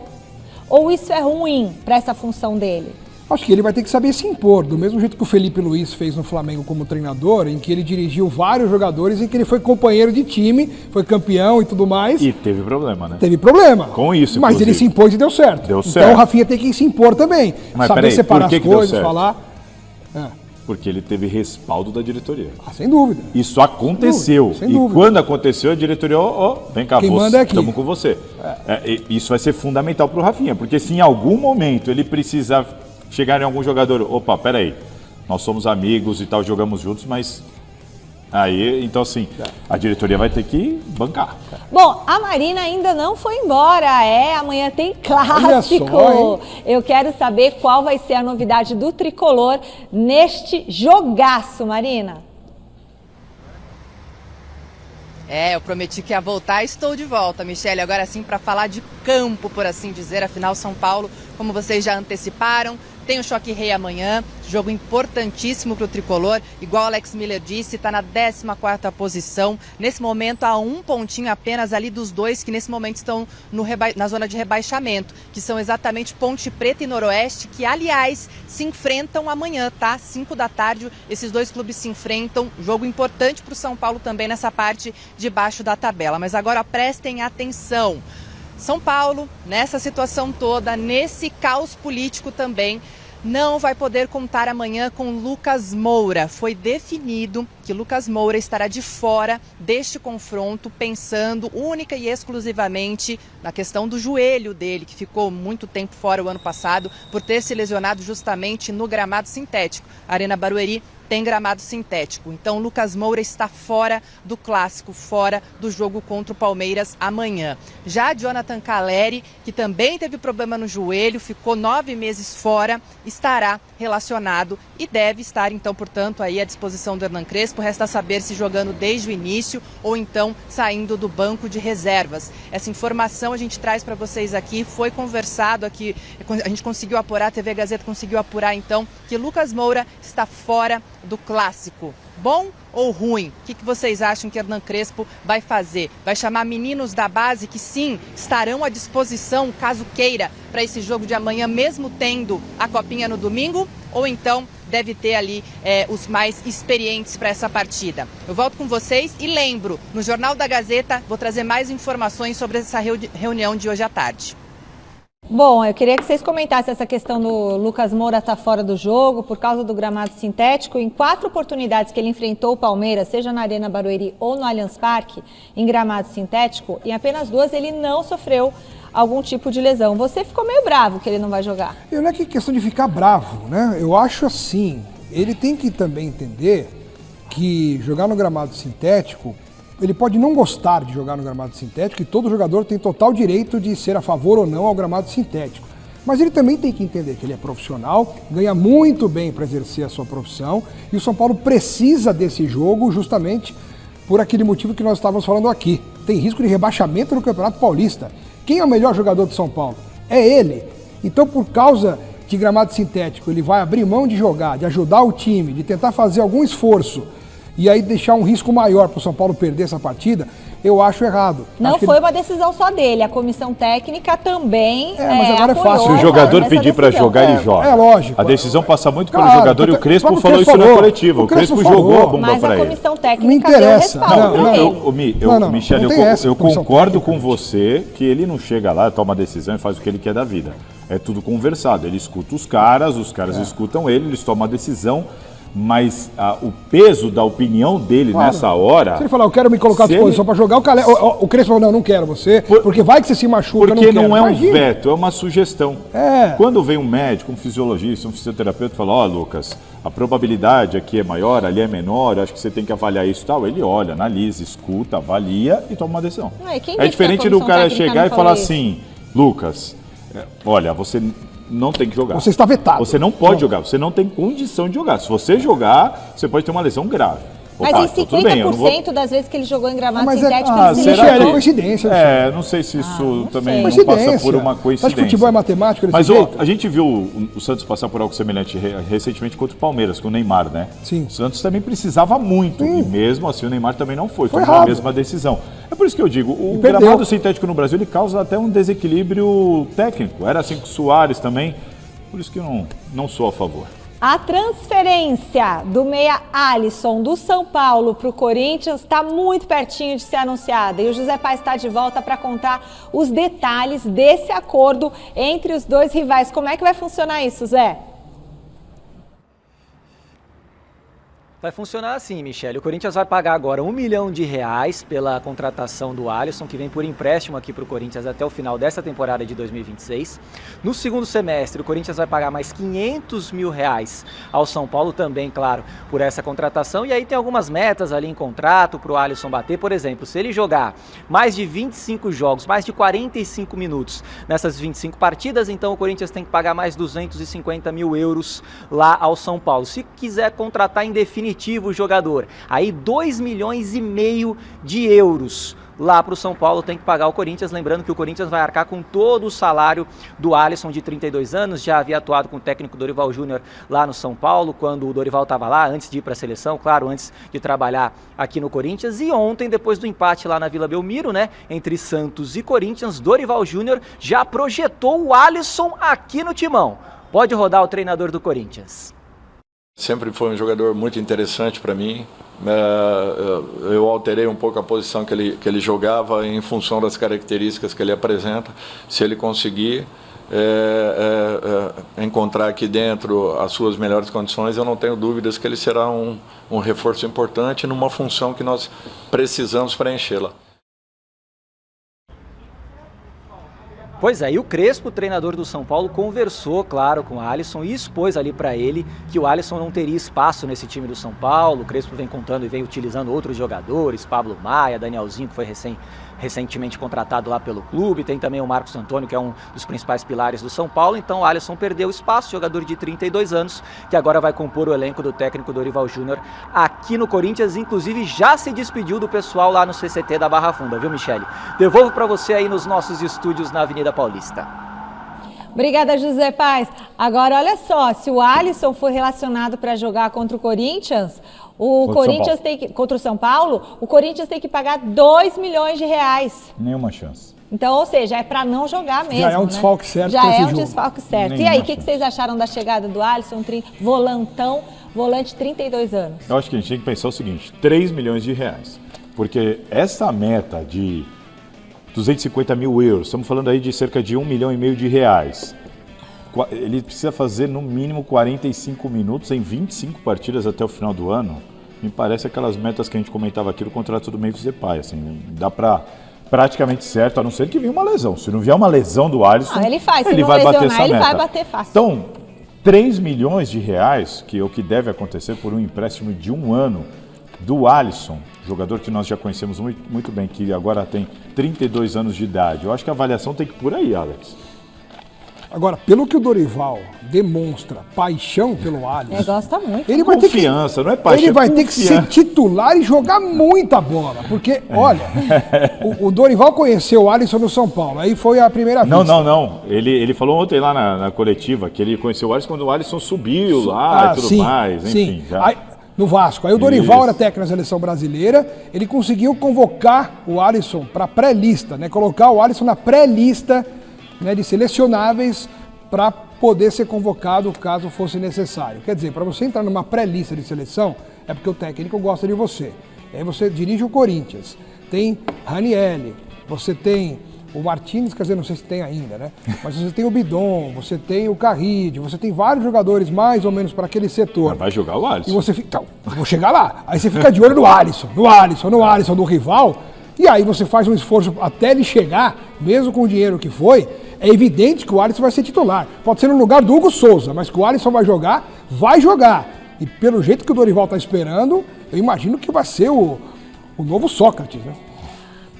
ou isso é ruim para essa função dele? Acho que ele vai ter que saber se impor, do mesmo jeito que o Felipe Luiz fez no Flamengo como treinador, em que ele dirigiu vários jogadores, em que ele foi companheiro de time, foi campeão e tudo mais. E teve problema, né? Teve problema. Com isso, mas ele se impôs e deu certo. Deu certo. Então o Rafinha tem que se impor também. Mas saber separar as coisas, falar. Porque ele teve respaldo da diretoria. Sem dúvida. Isso aconteceu. Sem dúvida. E quando aconteceu, a diretoria, vem cá, quem manda é aqui. Estamos com você. Isso vai ser fundamental para o Rafinha, porque se em algum momento ele precisar chegar em algum jogador, opa, peraí, nós somos amigos e tal, jogamos juntos, mas aí, então assim, a diretoria vai ter que bancar. Bom, a Marina ainda não foi embora, amanhã tem clássico. Só, eu quero saber qual vai ser a novidade do Tricolor neste jogaço, Marina. Eu prometi que ia voltar, estou de volta, Michele. Agora sim, para falar de campo, por assim dizer. Afinal, São Paulo, como vocês já anteciparam, tem o Choque Rei amanhã, jogo importantíssimo para o Tricolor. Igual o Alex Miller disse, está na 14ª posição. Nesse momento, há um pontinho apenas ali dos dois que nesse momento estão na zona de rebaixamento, que são exatamente Ponte Preta e Noroeste, que, aliás, se enfrentam amanhã, tá? 5 da tarde, esses dois clubes se enfrentam. Jogo importante para o São Paulo também nessa parte de baixo da tabela. Mas agora prestem atenção. São Paulo, nessa situação toda, nesse caos político também, não vai poder contar amanhã com Lucas Moura. Foi definido que Lucas Moura estará de fora deste confronto, pensando única e exclusivamente na questão do joelho dele, que ficou muito tempo fora o ano passado por ter se lesionado justamente no gramado sintético. A Arena Barueri tem gramado sintético. Então, Lucas Moura está fora do clássico, fora do jogo contra o Palmeiras amanhã. Já Jonathan Calleri, que também teve problema no joelho, ficou 9 meses fora, estará relacionado e deve estar, então, portanto, aí à disposição do Hernan Crespo. Resta saber se jogando desde o início ou então saindo do banco de reservas. Essa informação a gente traz para vocês aqui, foi conversado aqui, a gente conseguiu apurar, a TV Gazeta conseguiu apurar, então, que Lucas Moura está fora do clássico. Bom ou ruim? O que vocês acham que Hernan Crespo vai fazer? Vai chamar meninos da base que sim, estarão à disposição, caso queira, para esse jogo de amanhã, mesmo tendo a copinha no domingo? Ou então deve ter ali os mais experientes para essa partida? Eu volto com vocês e lembro, no Jornal da Gazeta, vou trazer mais informações sobre essa reunião de hoje à tarde. Bom, eu queria que vocês comentassem essa questão do Lucas Moura estar fora do jogo por causa do gramado sintético. Em 4 oportunidades que ele enfrentou o Palmeiras, seja na Arena Barueri ou no Allianz Parque, em gramado sintético, em apenas 2 ele não sofreu algum tipo de lesão. Você ficou meio bravo que ele não vai jogar? Não é que questão de ficar bravo, né? Eu acho assim, ele tem que também entender que jogar no gramado sintético, ele pode não gostar de jogar no gramado sintético e todo jogador tem total direito de ser a favor ou não ao gramado sintético. Mas ele também tem que entender que ele é profissional, ganha muito bem para exercer a sua profissão e o São Paulo precisa desse jogo justamente por aquele motivo que nós estávamos falando aqui. Tem risco de rebaixamento no Campeonato Paulista. Quem é o melhor jogador de São Paulo? É ele. Então, por causa de gramado sintético, ele vai abrir mão de jogar, de ajudar o time, de tentar fazer algum esforço e aí deixar um risco maior para o São Paulo perder essa partida, eu acho errado. Não foi uma decisão só dele, a comissão técnica também mas agora é fácil. Se o jogador pedir para jogar, ele joga. É lógico. A decisão passa muito pelo jogador e o Crespo falou isso na coletiva. O Crespo jogou a bomba para ele. Mas a comissão técnica deu respaldo. Michele, eu concordo com você que ele não chega lá, toma a decisão e faz o que ele quer da vida. É tudo conversado. Ele escuta os caras escutam ele, eles tomam a decisão. Mas o peso da opinião dele nessa hora... Se ele falar, eu quero me colocar à disposição para jogar, o Crespo falou, não quero você, porque vai que você se machuca, porque não é um veto, é uma sugestão. Quando vem um médico, um fisiologista, um fisioterapeuta e fala, Lucas, a probabilidade aqui é maior, ali é menor, acho que você tem que avaliar isso e tal. Ele olha, analisa, escuta, avalia e toma uma decisão. É diferente do cara chegar e falar assim, Lucas, olha, você não tem que jogar. Você está vetado. Você não pode jogar, você não tem condição de jogar. Se você jogar, você pode ter uma lesão grave. Mas em 50% das vezes que ele jogou em gramado sintético, ele será que é coincidência. Não sei se isso também não passa por uma coincidência. Acho que futebol é matemático. Mas a gente viu o Santos passar por algo semelhante recentemente contra o Palmeiras, com o Neymar, né? Sim. O Santos também precisava muito, e mesmo assim o Neymar também não foi tomou errado. a mesma decisão. É por isso que eu digo, o gramado sintético no Brasil ele causa até um desequilíbrio técnico. Era assim com o Suárez também, por isso que eu não sou a favor. A transferência do meia Alisson do São Paulo para o Corinthians está muito pertinho de ser anunciada. E o José Paz está de volta para contar os detalhes desse acordo entre os dois rivais. Como é que vai funcionar isso, Zé? Vai funcionar assim, Michele. O Corinthians vai pagar agora R$1 milhão pela contratação do Alisson, que vem por empréstimo aqui para o Corinthians até o final dessa temporada de 2026. No segundo semestre, o Corinthians vai pagar mais R$500 mil ao São Paulo também, claro, por essa contratação. E aí tem algumas metas ali em contrato para o Alisson bater. Por exemplo, se ele jogar mais de 25 jogos, mais de 45 minutos nessas 25 partidas, então o Corinthians tem que pagar mais 250 mil euros lá ao São Paulo. Se quiser contratar em definitivo o jogador, aí 2,5 milhões de euros lá para o São Paulo tem que pagar o Corinthians, lembrando que o Corinthians vai arcar com todo o salário do Alisson, de 32 anos, já havia atuado com o técnico Dorival Júnior lá no São Paulo, quando o Dorival estava lá, antes de ir para a seleção, claro, antes de trabalhar aqui no Corinthians. E ontem, depois do empate lá na Vila Belmiro, né, entre Santos e Corinthians, Dorival Júnior já projetou o Alisson aqui no timão. Pode rodar o treinador do Corinthians. Sempre foi um jogador muito interessante para mim. Eu alterei um pouco a posição que ele jogava em função das características que ele apresenta. Se ele conseguir encontrar aqui dentro as suas melhores condições, eu não tenho dúvidas que ele será um reforço importante numa função que nós precisamos preenchê-la. Pois é, e o Crespo, treinador do São Paulo, conversou, claro, com o Alisson e expôs ali para ele que o Alisson não teria espaço nesse time do São Paulo. O Crespo vem contando e vem utilizando outros jogadores, Pablo Maia, Danielzinho, que foi recentemente contratado lá pelo clube, tem também o Marcos Antônio, que é um dos principais pilares do São Paulo. Então o Alisson perdeu espaço, jogador de 32 anos, que agora vai compor o elenco do técnico Dorival Júnior aqui no Corinthians. Inclusive já se despediu do pessoal lá no CCT da Barra Funda, viu, Michele? Devolvo para você aí nos nossos estúdios na Avenida Paulista. Obrigada, José Paz. Agora, olha só, se o Alisson for relacionado para jogar contra o Corinthians, contra o São Paulo, o Corinthians tem que pagar R$2 milhões. Nenhuma chance. Então, ou seja, é para não jogar mesmo. Já é um desfalque certo. Já é um desfalque certo. Nenhuma E aí, o que vocês acharam da chegada do Alisson, volante 32 anos? Eu acho que a gente tem que pensar o seguinte, R$3 milhões. Porque essa meta de 250 mil euros, estamos falando aí de cerca de R$1,5 milhão. Ele precisa fazer no mínimo 45 minutos em 25 partidas até o final do ano. Me parece aquelas metas que a gente comentava aqui do contrato do Memphis Depay, assim, dá para praticamente certo, a não ser que venha uma lesão. Se não vier uma lesão do Alisson, ele faz. Se ele não vai lesionar, bater essa ele meta. vai bater fácil. Então, R$3 milhões, que é o que deve acontecer por um empréstimo de 1 ano do Alisson, jogador que nós já conhecemos muito bem, que agora tem 32 anos de idade. Eu acho que a avaliação tem que ir por aí, Alex. Agora, pelo que o Dorival demonstra paixão pelo Alisson... gosta muito. Ele vai confiança, não é paixão, ele vai ter que ser titular e jogar muita bola. Porque, olha, o Dorival conheceu o Alisson no São Paulo. Aí foi a primeira vez. Não. Ele falou ontem lá na coletiva que ele conheceu o Alisson quando o Alisson subiu lá e tudo mais. Enfim, já... Aí, no Vasco. Aí o Dorival era técnico da seleção brasileira, ele conseguiu convocar o Alisson para a pré-lista, né? Colocar o Alisson na pré-lista, né, de selecionáveis para poder ser convocado caso fosse necessário. Quer dizer, para você entrar numa pré-lista de seleção, é porque o técnico gosta de você. Aí você dirige o Corinthians, tem Ranieri, você tem o Martins, quer dizer, não sei se tem ainda, né? Mas você tem o Bidon, você tem o Carride, você tem vários jogadores mais ou menos para aquele setor. Mas vai jogar o Alisson. E você fica, então, vou chegar lá. Aí você fica de olho no Alisson do rival, e aí você faz um esforço até ele chegar, mesmo com o dinheiro que foi. É evidente que o Alisson vai ser titular. Pode ser no lugar do Hugo Souza, mas que o Alisson vai jogar. E pelo jeito que o Dorival está esperando, eu imagino que vai ser o novo Sócrates, né?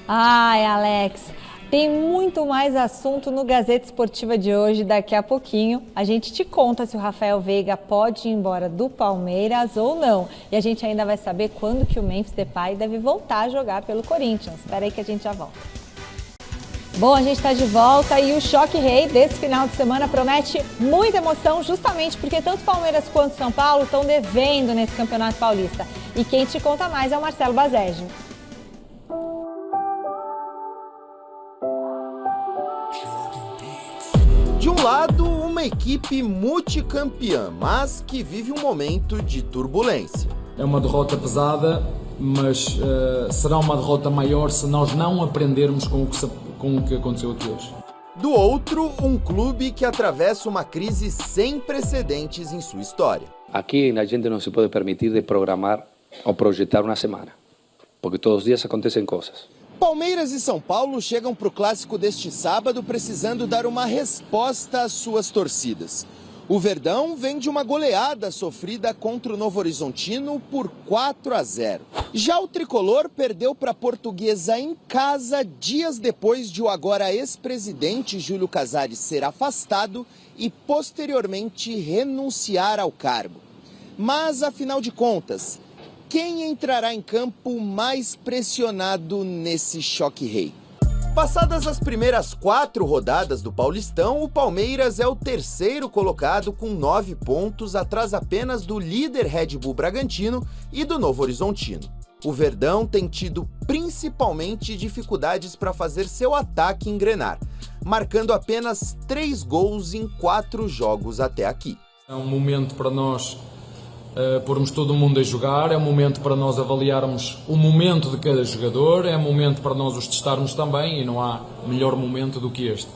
Ai, Alex. Tem muito mais assunto no Gazeta Esportiva de hoje. Daqui a pouquinho a gente te conta se o Rafael Veiga pode ir embora do Palmeiras ou não. E a gente ainda vai saber quando que o Memphis Depay deve voltar a jogar pelo Corinthians. Espera aí que a gente já volta. Bom, a gente está de volta e o Choque Rei desse final de semana promete muita emoção, justamente porque tanto Palmeiras quanto São Paulo estão devendo nesse Campeonato Paulista. E quem te conta mais é o Marcelo Bazégio. De um lado, uma equipe multicampeã, mas que vive um momento de turbulência. É uma derrota pesada, mas será uma derrota maior se nós não aprendermos com o que aconteceu aqui hoje. Do outro, um clube que atravessa uma crise sem precedentes em sua história. Aqui a gente não se pode permitir de programar ou projetar uma semana, porque todos os dias acontecem coisas. Palmeiras e São Paulo chegam para o clássico deste sábado precisando dar uma resposta às suas torcidas. O Verdão vem de uma goleada sofrida contra o Novo Horizontino por 4-0. Já o Tricolor perdeu para a Portuguesa em casa dias depois de o agora ex-presidente Júlio Casares ser afastado e posteriormente renunciar ao cargo. Mas, afinal de contas, quem entrará em campo mais pressionado nesse choque rei? Passadas as primeiras 4 rodadas do Paulistão, o Palmeiras é o terceiro colocado com 9 pontos, atrás apenas do líder Red Bull Bragantino e do Novo Horizontino. O Verdão tem tido principalmente dificuldades para fazer seu ataque engrenar, marcando apenas 3 gols em 4 jogos até aqui. É um momento para nós pormos todo mundo a jogar, é um momento para nós avaliarmos o momento de cada jogador, é um momento para nós os testarmos também e não há melhor momento do que este.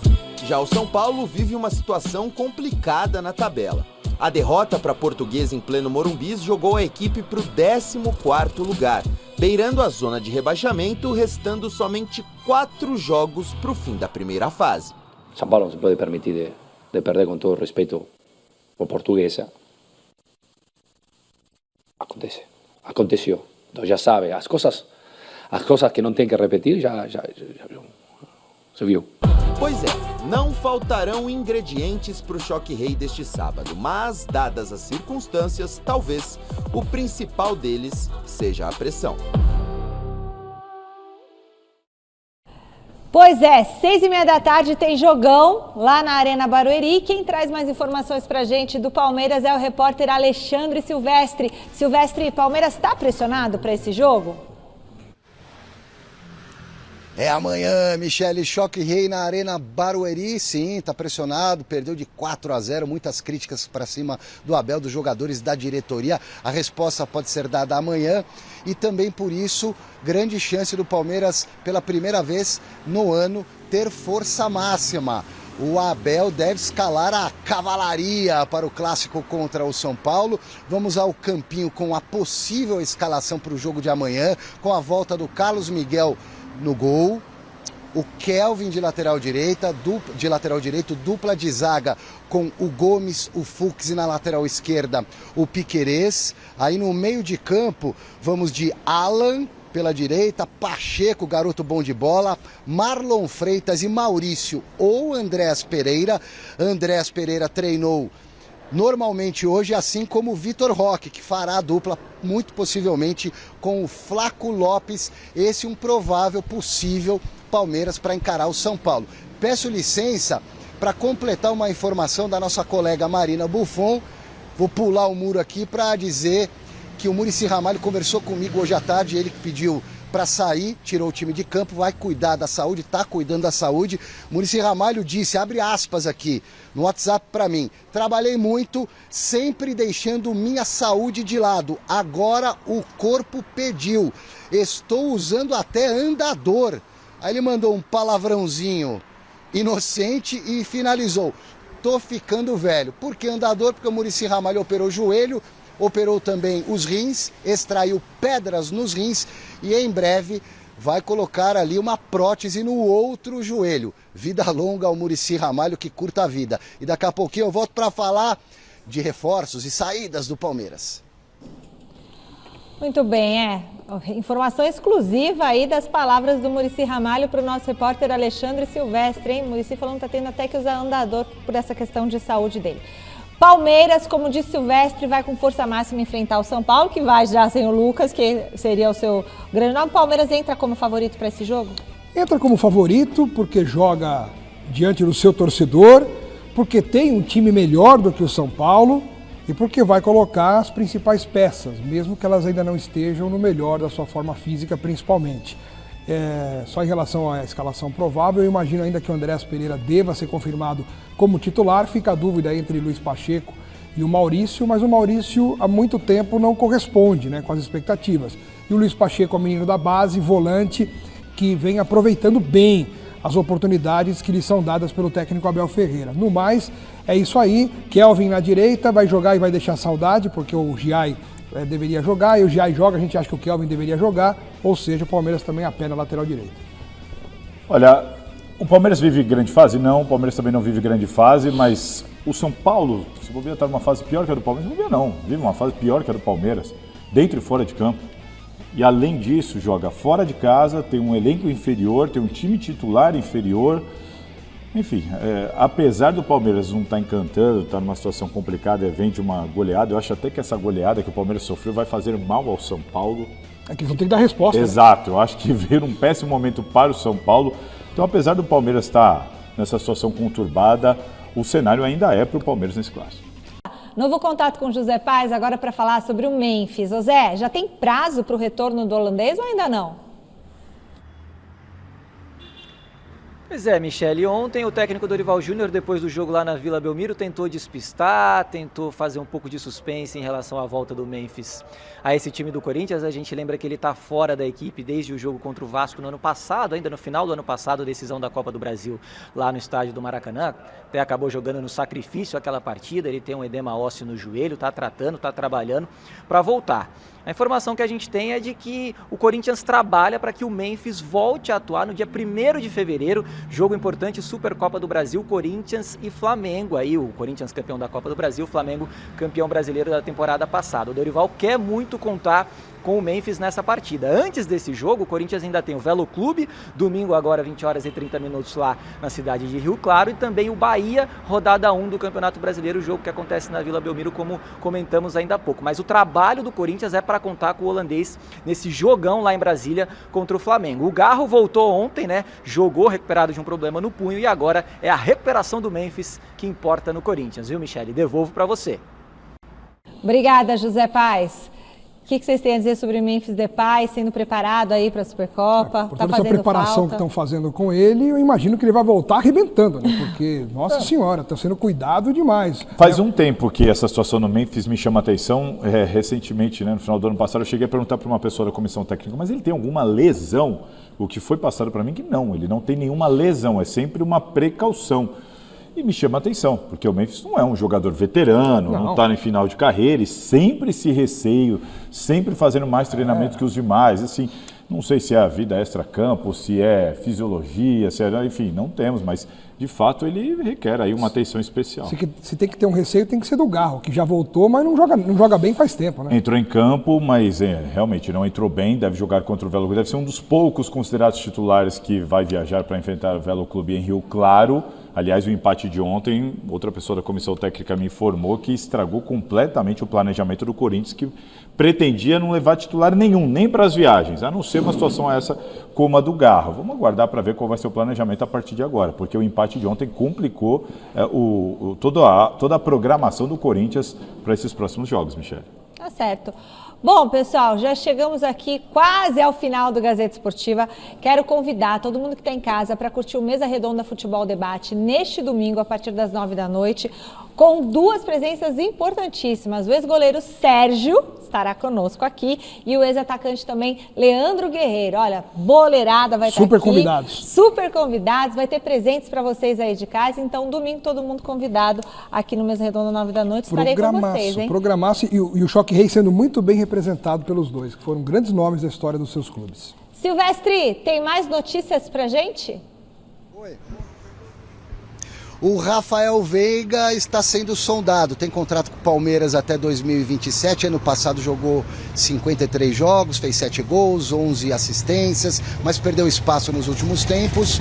Já o São Paulo vive uma situação complicada na tabela. A derrota para a Portuguesa em pleno Morumbi jogou a equipe para o 14º lugar, beirando a zona de rebaixamento, restando somente 4 jogos para o fim da primeira fase. São Paulo não se pode permitir de perder com todo respeito ao Portuguesa. Aconteceu. Então já sabe, as coisas que não tem que repetir já se viu. Pois é, não faltarão ingredientes para o choque rei deste sábado, mas, dadas as circunstâncias, talvez o principal deles seja a pressão. Pois é, 6h30 da tarde tem jogão lá na Arena Barueri. Quem traz mais informações pra gente do Palmeiras é o repórter Alexandre Silvestre. Silvestre, Palmeiras está pressionado para esse jogo? É amanhã, Michele, choque rei na Arena Barueri, sim, tá pressionado, perdeu de 4-0, muitas críticas para cima do Abel, dos jogadores, da diretoria. A resposta pode ser dada amanhã e também por isso, grande chance do Palmeiras, pela primeira vez no ano, ter força máxima. O Abel deve escalar a cavalaria para o clássico contra o São Paulo. Vamos ao campinho com a possível escalação para o jogo de amanhã, com a volta do Carlos Miguel no gol, o Kelvin de lateral direito, dupla de zaga com o Gomes, o Fux e na lateral esquerda o Piquerez. Aí no meio de campo vamos de Alan pela direita, Pacheco, garoto bom de bola, Marlon Freitas e Maurício ou Andrés Pereira. Andrés Pereira treinou normalmente hoje, assim como o Vitor Roque, que fará a dupla muito possivelmente com o Flaco Lopes. Esse um provável, possível Palmeiras para encarar o São Paulo. Peço licença para completar uma informação da nossa colega Marina Buffon. Vou pular o muro aqui para dizer que o Muricy Ramalho conversou comigo hoje à tarde, ele que pediu para sair, tirou o time de campo, vai cuidar da saúde, está cuidando da saúde. Muricy Ramalho disse, abre aspas aqui, no WhatsApp para mim, trabalhei muito, sempre deixando minha saúde de lado, agora o corpo pediu, estou usando até andador. Aí ele mandou um palavrãozinho inocente e finalizou, tô ficando velho. Por que andador? Porque o Muricy Ramalho operou o joelho, operou também os rins, extraiu pedras nos rins e em breve vai colocar ali uma prótese no outro joelho. Vida longa ao Muricy Ramalho, que curta a vida. E daqui a pouquinho eu volto para falar de reforços e saídas do Palmeiras. Muito bem, informação exclusiva aí das palavras do Muricy Ramalho para o nosso repórter Alexandre Silvestre, hein? Muricy falando que está tendo até que usar andador por essa questão de saúde dele. Palmeiras, como disse Silvestre, vai com força máxima enfrentar o São Paulo, que vai já sem o Lucas, que seria o seu grande nome. O Palmeiras entra como favorito para esse jogo? Entra como favorito porque joga diante do seu torcedor, porque tem um time melhor do que o São Paulo e porque vai colocar as principais peças, mesmo que elas ainda não estejam no melhor da sua forma física, principalmente. Só em relação à escalação provável, eu imagino ainda que o Andrés Pereira deva ser confirmado como titular. Fica a dúvida entre Luiz Pacheco e o Maurício, mas o Maurício há muito tempo não corresponde, né, com as expectativas. E o Luiz Pacheco é o menino da base, volante, que vem aproveitando bem as oportunidades que lhe são dadas pelo técnico Abel Ferreira. No mais, é isso aí. Kelvin na direita, vai jogar e vai deixar saudade, porque o Giai deveria jogar, e o Giai joga, a gente acha que o Kelvin deveria jogar, ou seja, o Palmeiras também apela a lateral direita. Olha, o Palmeiras vive grande fase? Não, o Palmeiras também não vive grande fase, mas o São Paulo, se o bobear, está numa fase pior que a do Palmeiras, não, vive uma fase pior que a do Palmeiras, dentro e fora de campo. E além disso, joga fora de casa, tem um elenco inferior, tem um time titular inferior. Enfim, apesar do Palmeiras não estar encantando, estar numa situação complicada, vem de uma goleada, eu acho até que essa goleada que o Palmeiras sofreu vai fazer mal ao São Paulo. É que eles vão ter que dar resposta. Exato, né? Eu acho que veio um péssimo momento para o São Paulo. Então, apesar do Palmeiras estar nessa situação conturbada, o cenário ainda é para o Palmeiras nesse clássico. Novo contato com o José Paes agora para falar sobre o Memphis. Ô Zé, já tem prazo para o retorno do holandês ou ainda não? Pois é, Michele, ontem o técnico Dorival Júnior, depois do jogo lá na Vila Belmiro, tentou despistar, tentou fazer um pouco de suspense em relação à volta do Memphis a esse time do Corinthians. A gente lembra que ele está fora da equipe desde o jogo contra o Vasco no ano passado, ainda no final do ano passado, decisão da Copa do Brasil lá no estádio do Maracanã. Até acabou jogando no sacrifício aquela partida, ele tem um edema ósseo no joelho, está tratando, está trabalhando para voltar. A informação que a gente tem é de que o Corinthians trabalha para que o Memphis volte a atuar no dia 1º de fevereiro, jogo importante, Supercopa do Brasil, Corinthians e Flamengo. Aí o Corinthians campeão da Copa do Brasil, o Flamengo campeão brasileiro da temporada passada. O Dorival quer muito contar com o Memphis nessa partida. Antes desse jogo, o Corinthians ainda tem o Velo Clube, domingo agora 20h30 lá na cidade de Rio Claro, e também o Bahia, rodada 1 do Campeonato Brasileiro, jogo que acontece na Vila Belmiro, como comentamos ainda há pouco. Mas o trabalho do Corinthians é para contar com o holandês nesse jogão lá em Brasília contra o Flamengo. O Garro voltou ontem, né? Jogou recuperado de um problema no punho e agora é a recuperação do Memphis que importa no Corinthians, viu, Michele? Devolvo para você. Obrigada, José Paes. O que vocês têm a dizer sobre o Memphis Depay sendo preparado aí para a Supercopa? Por toda essa preparação que estão fazendo com ele, eu imagino que ele vai voltar arrebentando, né? Porque, nossa senhora, está sendo cuidado demais. Faz um tempo que essa situação no Memphis me chama a atenção. Recentemente, né, no final do ano passado, eu cheguei a perguntar para uma pessoa da comissão técnica, mas ele tem alguma lesão? O que foi passado para mim que não, ele não tem nenhuma lesão, é sempre uma precaução. E me chama a atenção, porque o Memphis não é um jogador veterano, não está em final de carreira, e sempre esse receio, sempre fazendo mais treinamentos que os demais. Assim, não sei se é a vida extra-campo, se é fisiologia, se é, enfim, não temos, mas de fato ele requer aí uma atenção especial. Se tem que ter um receio, tem que ser do Garro, que já voltou, mas não joga bem faz tempo, né? Entrou em campo, mas realmente não entrou bem, deve jogar contra o Velo Clube, deve ser um dos poucos considerados titulares que vai viajar para enfrentar o Velo Clube em Rio Claro. Aliás, o empate de ontem, outra pessoa da comissão técnica me informou que estragou completamente o planejamento do Corinthians, que pretendia não levar titular nenhum, nem para as viagens, a não ser uma situação essa como a do Garro. Vamos aguardar para ver qual vai ser o planejamento a partir de agora, porque o empate de ontem complicou toda a programação do Corinthians para esses próximos jogos, Michele. Tá certo. Bom, pessoal, já chegamos aqui quase ao final do Gazeta Esportiva. Quero convidar todo mundo que está em casa para curtir o Mesa Redonda Futebol Debate neste domingo, a partir das 21h, com duas presenças importantíssimas. O ex-goleiro Sérgio estará conosco aqui e o ex-atacante também, Leandro Guerreiro. Olha, boleirada vai estar aqui. Super convidados. Super convidados, vai ter presentes para vocês aí de casa. Então, domingo, todo mundo convidado aqui no Mesa Redonda, 21h. Estarei com vocês, hein? Programaço e o Choque Rei sendo muito bem representado pelos dois, que foram grandes nomes da história dos seus clubes. Silvestre, tem mais notícias pra gente? Oi. O Rafael Veiga está sendo sondado, tem contrato com o Palmeiras até 2027, ano passado jogou 53 jogos, fez 7 gols, 11 assistências, mas perdeu espaço nos últimos tempos.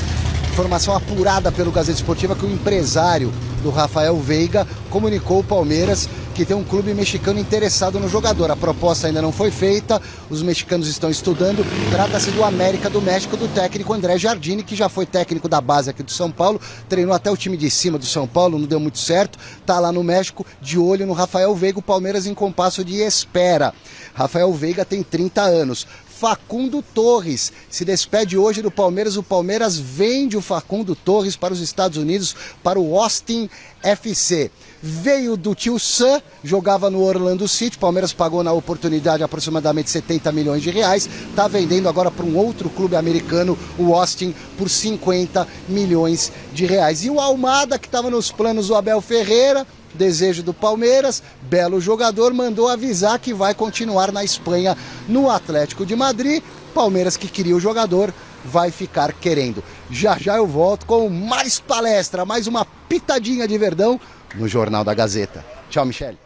Informação apurada pelo Gazeta Esportiva que o empresário do Rafael Veiga comunicou ao Palmeiras que tem um clube mexicano interessado no jogador. A proposta ainda não foi feita, os mexicanos estão estudando. Trata-se do América do México, do técnico André Jardine, que já foi técnico da base aqui do São Paulo, treinou até o time de cima do São Paulo, não deu muito certo, tá lá no México, de olho no Rafael Veiga, o Palmeiras em compasso de espera. Rafael Veiga tem 30 anos. Facundo Torres se despede hoje do Palmeiras. O Palmeiras vende o Facundo Torres para os Estados Unidos, para o Austin FC. Veio do Tio Sam, jogava no Orlando City, o Palmeiras pagou na oportunidade aproximadamente 70 milhões de reais, está vendendo agora para um outro clube americano, o Austin, por 50 milhões de reais. E o Almada, que estava nos planos do Abel Ferreira, desejo do Palmeiras, belo jogador, mandou avisar que vai continuar na Espanha, no Atlético de Madrid. Palmeiras, que queria o jogador, vai ficar querendo. Já já eu volto com mais palestra, mais uma pitadinha de Verdão no Jornal da Gazeta. Tchau, Michele.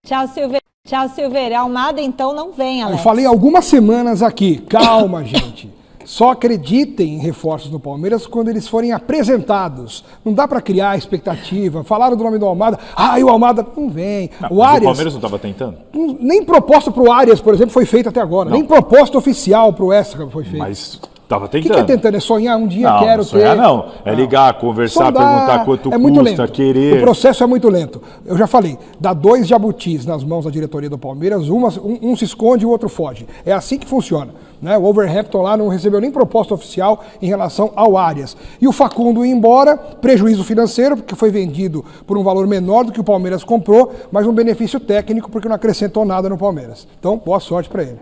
Tchau, Silveira. Tchau, Silveira. Almada, então, não vem, Alex. Eu falei algumas semanas aqui. Calma, gente. Só acreditem em reforços no Palmeiras quando eles forem apresentados. Não dá para criar expectativa. Falaram do nome do Almada. E o Almada não vem. Não, o Arias, o Palmeiras não estava tentando? Nem proposta para o Arias, por exemplo, foi feita até agora. Não. Nem proposta oficial para o Extra foi feita. Mas estava tentando. O que é tentando? É sonhar um dia, não, quero sonhar ter. Não, é ligar, conversar, sondar, perguntar quanto muito custa, lento. querer. O processo é muito lento. Eu já falei, dá 2 jabutis nas mãos da diretoria do Palmeiras, um se esconde e o outro foge. É assim que funciona. Né? O Wolverhampton lá não recebeu nem proposta oficial em relação ao Arias. E o Facundo ia embora, prejuízo financeiro, porque foi vendido por um valor menor do que o Palmeiras comprou, mas um benefício técnico, porque não acrescentou nada no Palmeiras. Então, boa sorte para ele.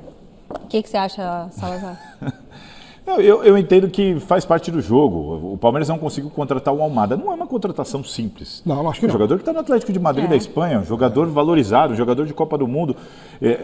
O que você acha, Salazar? Eu entendo que faz parte do jogo. O Palmeiras não conseguiu contratar o Almada. Não é uma contratação simples. Não, acho que não. Um jogador que está no Atlético de Madrid da Espanha, um jogador valorizado, um jogador de Copa do Mundo.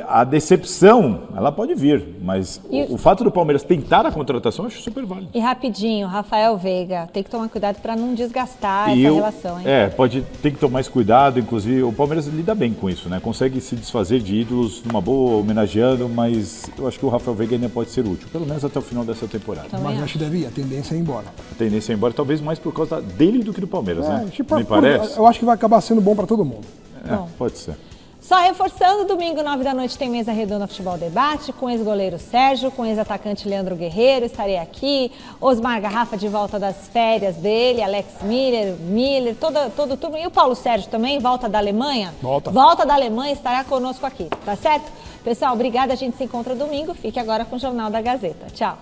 A decepção, ela pode vir, mas o fato do Palmeiras tentar a contratação, eu acho super válido. E rapidinho, Rafael Veiga, tem que tomar cuidado para não desgastar essa relação, hein? Tem que tomar mais cuidado, inclusive o Palmeiras lida bem com isso, né? Consegue se desfazer de ídolos numa boa, homenageando, mas eu acho que o Rafael Veiga ainda pode ser útil, pelo menos até o final dessa temporada. Mas acho que a tendência é ir embora. A tendência é ir embora, talvez mais por causa dele do que do Palmeiras, né? Me parece. Eu acho que vai acabar sendo bom para todo mundo. Pode ser. Só reforçando, domingo, 9 da noite, tem Mesa Redonda Futebol Debate, com o ex-goleiro Sérgio, com o ex-atacante Leandro Guerreiro, estarei aqui, Osmar Garrafa de volta das férias dele, Alex Miller, todo turno, e o Paulo Sérgio também, volta da Alemanha? Volta da Alemanha, estará conosco aqui, tá certo? Pessoal, obrigada, a gente se encontra domingo, fique agora com o Jornal da Gazeta. Tchau.